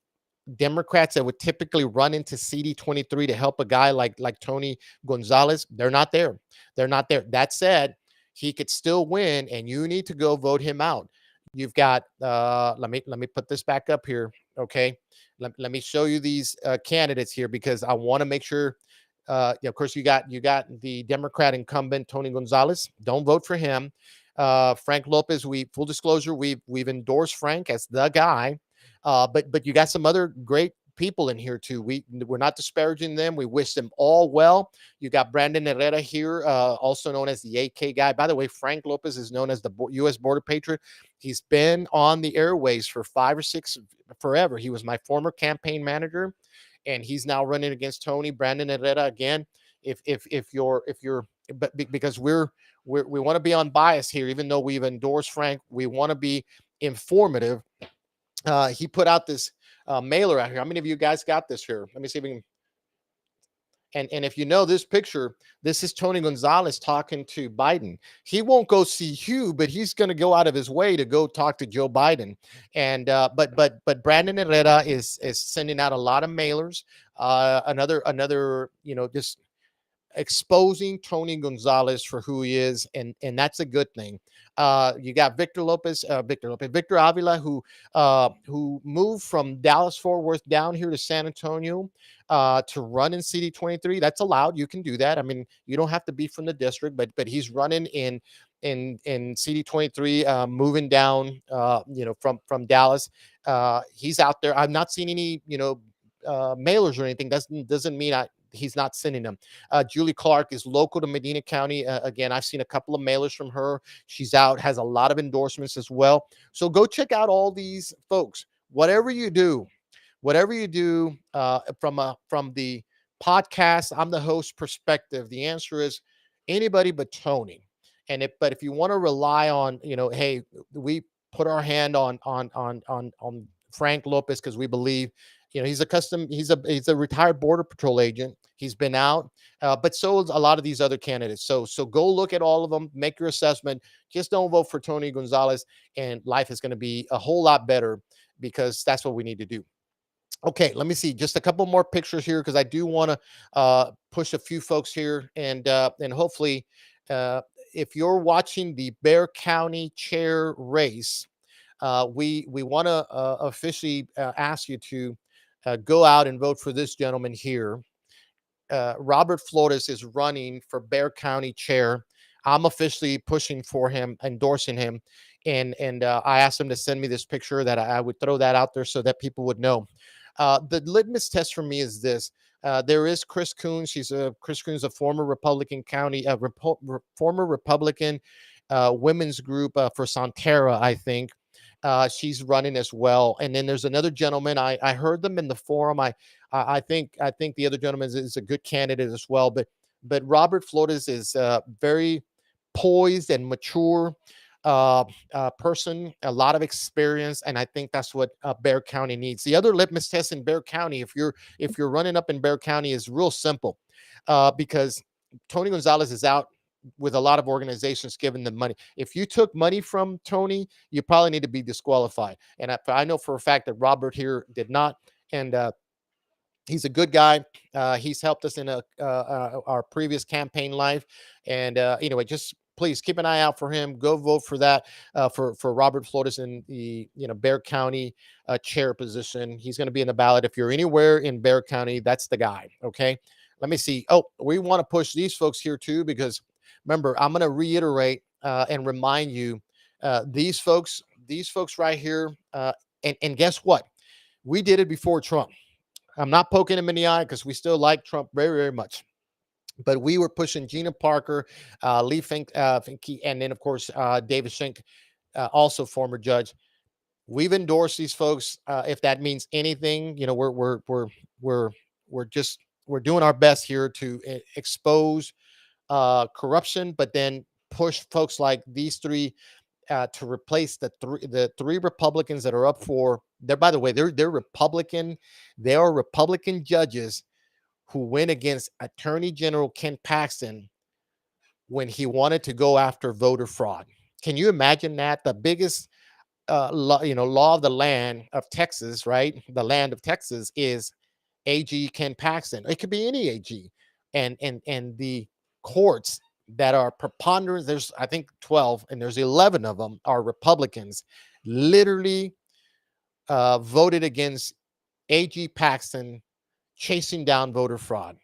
Democrats that would typically run into CD23 to help a guy like Tony Gonzalez, they're not there. They're not there. That said, he could still win, and you need to go vote him out. You've got let me put this back up here. Okay. Let me show you these candidates here because I want to make sure of course you got the Democrat incumbent Tony Gonzalez. Don't vote for him. Frank Lopez, we full disclosure, we've endorsed Frank as the guy. But you got some other great people in here too. We're not disparaging them. We wish them all well. You got Brandon Herrera here, also known as the AK guy. By the way, Frank Lopez is known as the U.S. Border Patriot. He's been on the airways for 5 or 6 forever. He was my former campaign manager, and he's now running against Tony Brandon Herrera again. If you're but because we want to be unbiased here, even though we've endorsed Frank, we want to be informative. He put out this mailer out here. How many of you guys got this here? Let me see if we can. And if you know this picture, this is Tony Gonzalez talking to Biden. He won't go see Hugh, but he's going to go out of his way to go talk to Joe Biden. And but Brandon Herrera is sending out a lot of mailers. Another just exposing Tony Gonzalez for who he is, and that's a good thing. You got Victor Avila, who moved from Dallas Fort Worth down here to San Antonio to run in CD23. That's allowed. You can do that. I mean, you don't have to be from the district, but he's running in CD23, moving down, from Dallas. He's out there. I've not seen any, mailers or anything. Doesn't mean he's not sending them. Julie Clark is local to Medina County. Again, I've seen a couple of mailers from her. She's out, has a lot of endorsements as well. So go check out all these folks. Whatever you do, from the podcast, I'm the host perspective. The answer is anybody but Tony. But if you want to rely on, hey, we put our hand on Frank Lopez because we believe, he's a retired Border Patrol agent. He's been out, but so is a lot of these other candidates. So go look at all of them, make your assessment. Just don't vote for Tony Gonzalez, and life is going to be a whole lot better because that's what we need to do. Okay, let me see just a couple more pictures here because I do want to push a few folks here, and hopefully, if you're watching the Bexar County chair race, we want to officially ask you to go out and vote for this gentleman here. Robert Flores is running for Bexar County chair. I'm officially pushing for him, endorsing him, and I asked him to send me this picture that I would throw that out there so that people would know. The litmus test for me is this. There is Chris Coons. Chris Coons, a former Republican county, former Republican, women's group for Santerra, I think. She's running as well. And then there's another gentleman. I heard them in the forum. I think the other gentleman is a good candidate as well. But Robert Flores is very poised and mature person, a lot of experience, and I think that's what Bexar County needs. The other litmus test in Bexar County, if you're running up in Bexar County, is real simple, because Tony Gonzalez is out with a lot of organizations giving them money. If you took money from Tony, you probably need to be disqualified. And I know for a fact that Robert here did not, and he's a good guy. He's helped us in our previous campaign life. And anyway, just please keep an eye out for him. Go vote for that for Robert Flores in the Bexar County chair position. He's going to be in the ballot. If you're anywhere in Bexar County, that's the guy. Okay. Let me see. Oh, we want to push these folks here too, because remember, I'm going to reiterate and remind you, these folks right here. And guess what? We did it before Trump. I'm not poking him in the eye because we still like Trump very, very much. But we were pushing Gina Parker, Lee Finke, and then of course David Schenck, also former judge. We've endorsed these folks. If that means anything, we're doing our best here to expose corruption, but then push folks like these three to replace the three Republicans that are up for. They're, by the way, they're Republican. They are Republican judges who went against Attorney General Ken Paxton when he wanted to go after voter fraud. Can you imagine that? The biggest law of the land of Texas, right? The land of Texas is AG Ken Paxton. It could be any AG, and the courts that are preponderant. There's I think 12, and there's 11 of them are Republicans. Literally voted against AG Paxton chasing down voter fraud.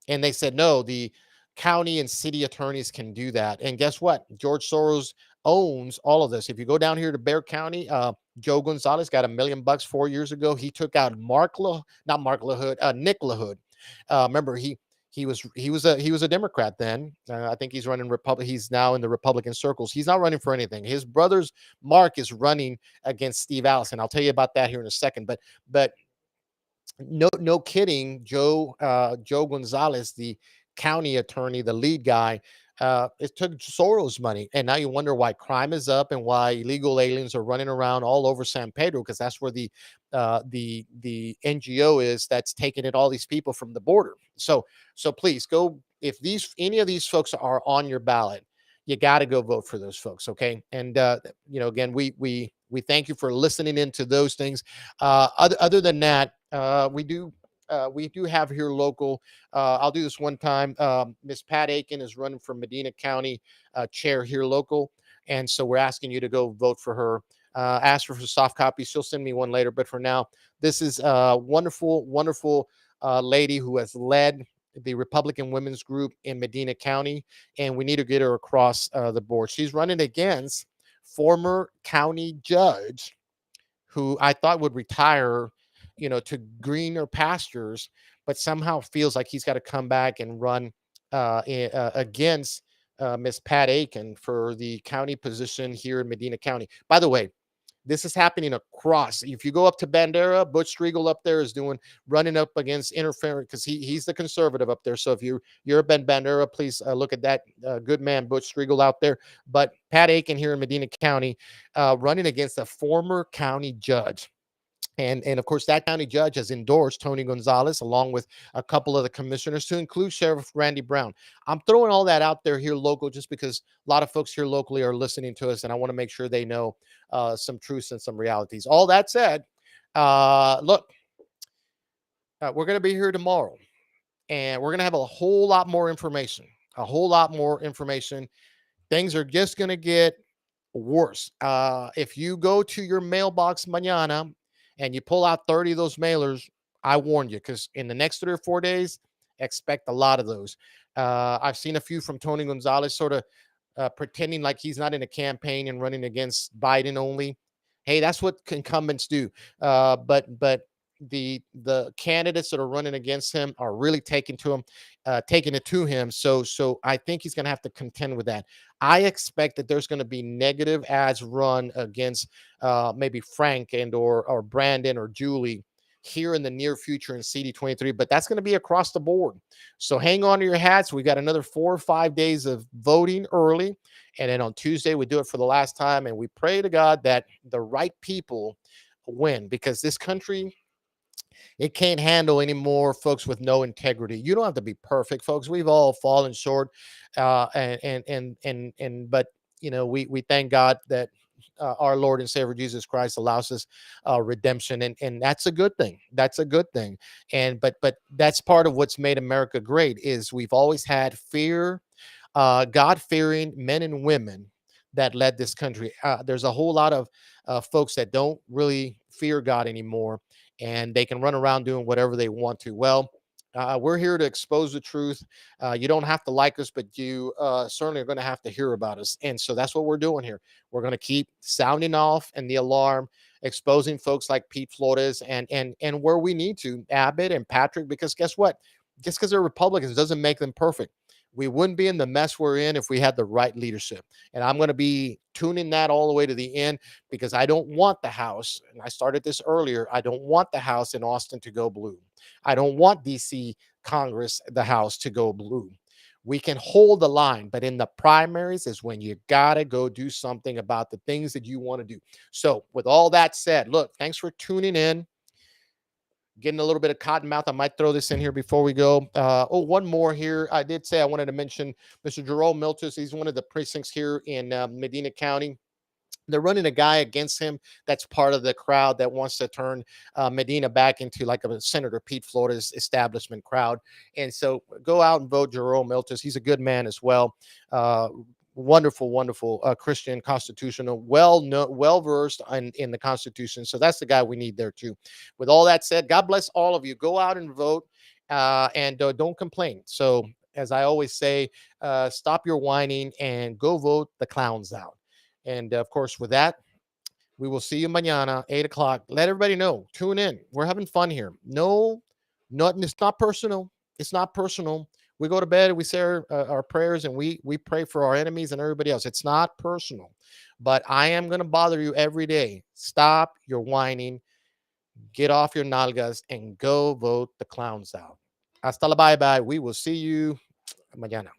And they said, no, the county and city attorneys can do that. And guess what? George Soros owns all of this. If you go down here to Bexar County, Joe Gonzalez got $1 million 4 years ago. He took out Nick LaHood. Remember, he was a Democrat then. I think he's running Republic. He's now in the Republican circles. He's not running for anything. His brother's Mark is running against Steve Allison. I'll tell you about that here in a second. But no kidding, Joe Gonzalez, the county attorney, the lead guy, it took Soros money, and now you wonder why crime is up and why illegal aliens are running around all over San Pedro, because that's where the NGO is that's taking in all these people from the border. So please go, if any of these folks are on your ballot, you got to go vote for those folks, okay? And again, we thank you for listening into those things. Other than that, we do have here local. I'll do this one time. Miss Pat Aiken is running for Medina County chair here local, and so we're asking you to go vote for her. Ask her for soft copies. She'll send me one later. But for now, this is a wonderful, wonderful lady who has led the Republican women's group in Medina County, and we need to get her across the board. She's running against former county judge who I thought would retire, to greener pastures, but somehow feels like he's got to come back and run against Miss Pat Aiken for the county position here in Medina County. By the way, this is happening across. If you go up to Bandera, Butch Striegel up there is running up against interference because he's the conservative up there. So if you're a Bandera, please look at that good man Butch Striegel out there. But Pat Aiken here in Medina County running against a former county judge. And of course, that county judge has endorsed Tony Gonzalez along with a couple of the commissioners, to include Sheriff Randy Brown. I'm throwing all that out there here local just because a lot of folks here locally are listening to us, and I want to make sure they know some truths and some realities. All that said, look, we're going to be here tomorrow, and we're going to have a whole lot more information. Things are just going to get worse. If you go to your mailbox mañana and you pull out 30 of those mailers, I warn you, because in the next 3 or 4 days, expect a lot of those. I've seen a few from Tony Gonzalez sort of pretending like he's not in a campaign and running against Biden only. Hey, that's what incumbents do. But the candidates that are running against him are really taking it to him. So I think he's going to have to contend with that. I expect that there's going to be negative ads run against maybe Frank and or Brandon or Julie here in the near future in CD23, but that's going to be across the board. So hang on to your hats. We got another 4 or 5 days of voting early. And then on Tuesday, we do it for the last time. And we pray to God that the right people win, because this country, it can't handle any more folks with no integrity. You don't have to be perfect, folks. We've all fallen short. But we thank God that our Lord and Savior Jesus Christ allows us redemption, and that's a good thing. That's a good thing. And but that's part of what's made America great, is we've always had fear, God-fearing men and women that led this country. There's a whole lot of folks that don't really fear God anymore, and they can run around doing whatever they want to. Well, we're here to expose the truth. You don't have to like us, but you certainly are going to have to hear about us. And so that's what we're doing here. We're going to keep sounding off and the alarm, exposing folks like Pete Flores and where we need to, Abbott and Patrick, because guess what? Just because they're Republicans doesn't make them perfect. We wouldn't be in the mess we're in if we had the right leadership. And I'm going to be tuning that all the way to the end, because I don't want the House, and I started this earlier, I don't want the House in Austin to go blue. I don't want DC Congress, the House, to go blue. We can hold the line, but in the primaries is when you got to go do something about the things that you want to do. So, with all that said, look, thanks for tuning in. Getting a little bit of cotton mouth. I might throw this in here before we go. One more here. I did say I wanted to mention Mr. Jerome Miltus. He's one of the precincts here in Medina County. They're running a guy against him that's part of the crowd that wants to turn Medina back into like a Senator Pete Flores establishment crowd. And so go out and vote Jerome Miltus. He's a good man as well. Wonderful Christian constitutional, well versed in the Constitution. So that's the guy we need there too. With all that said, God bless all of you. Go out and vote, and don't complain. So as I always say, stop your whining and go vote the clowns out. And of course, with that, we will see you mañana, 8 o'clock. Let everybody know. Tune in. We're having fun here. No, nothing. It's not personal. It's not personal. We go to bed, we say our prayers, and we pray for our enemies and everybody else. It's not personal. But I am going to bother you every day. Stop your whining. Get off your nalgas and go vote the clowns out. Hasta la bye bye. We will see you mañana.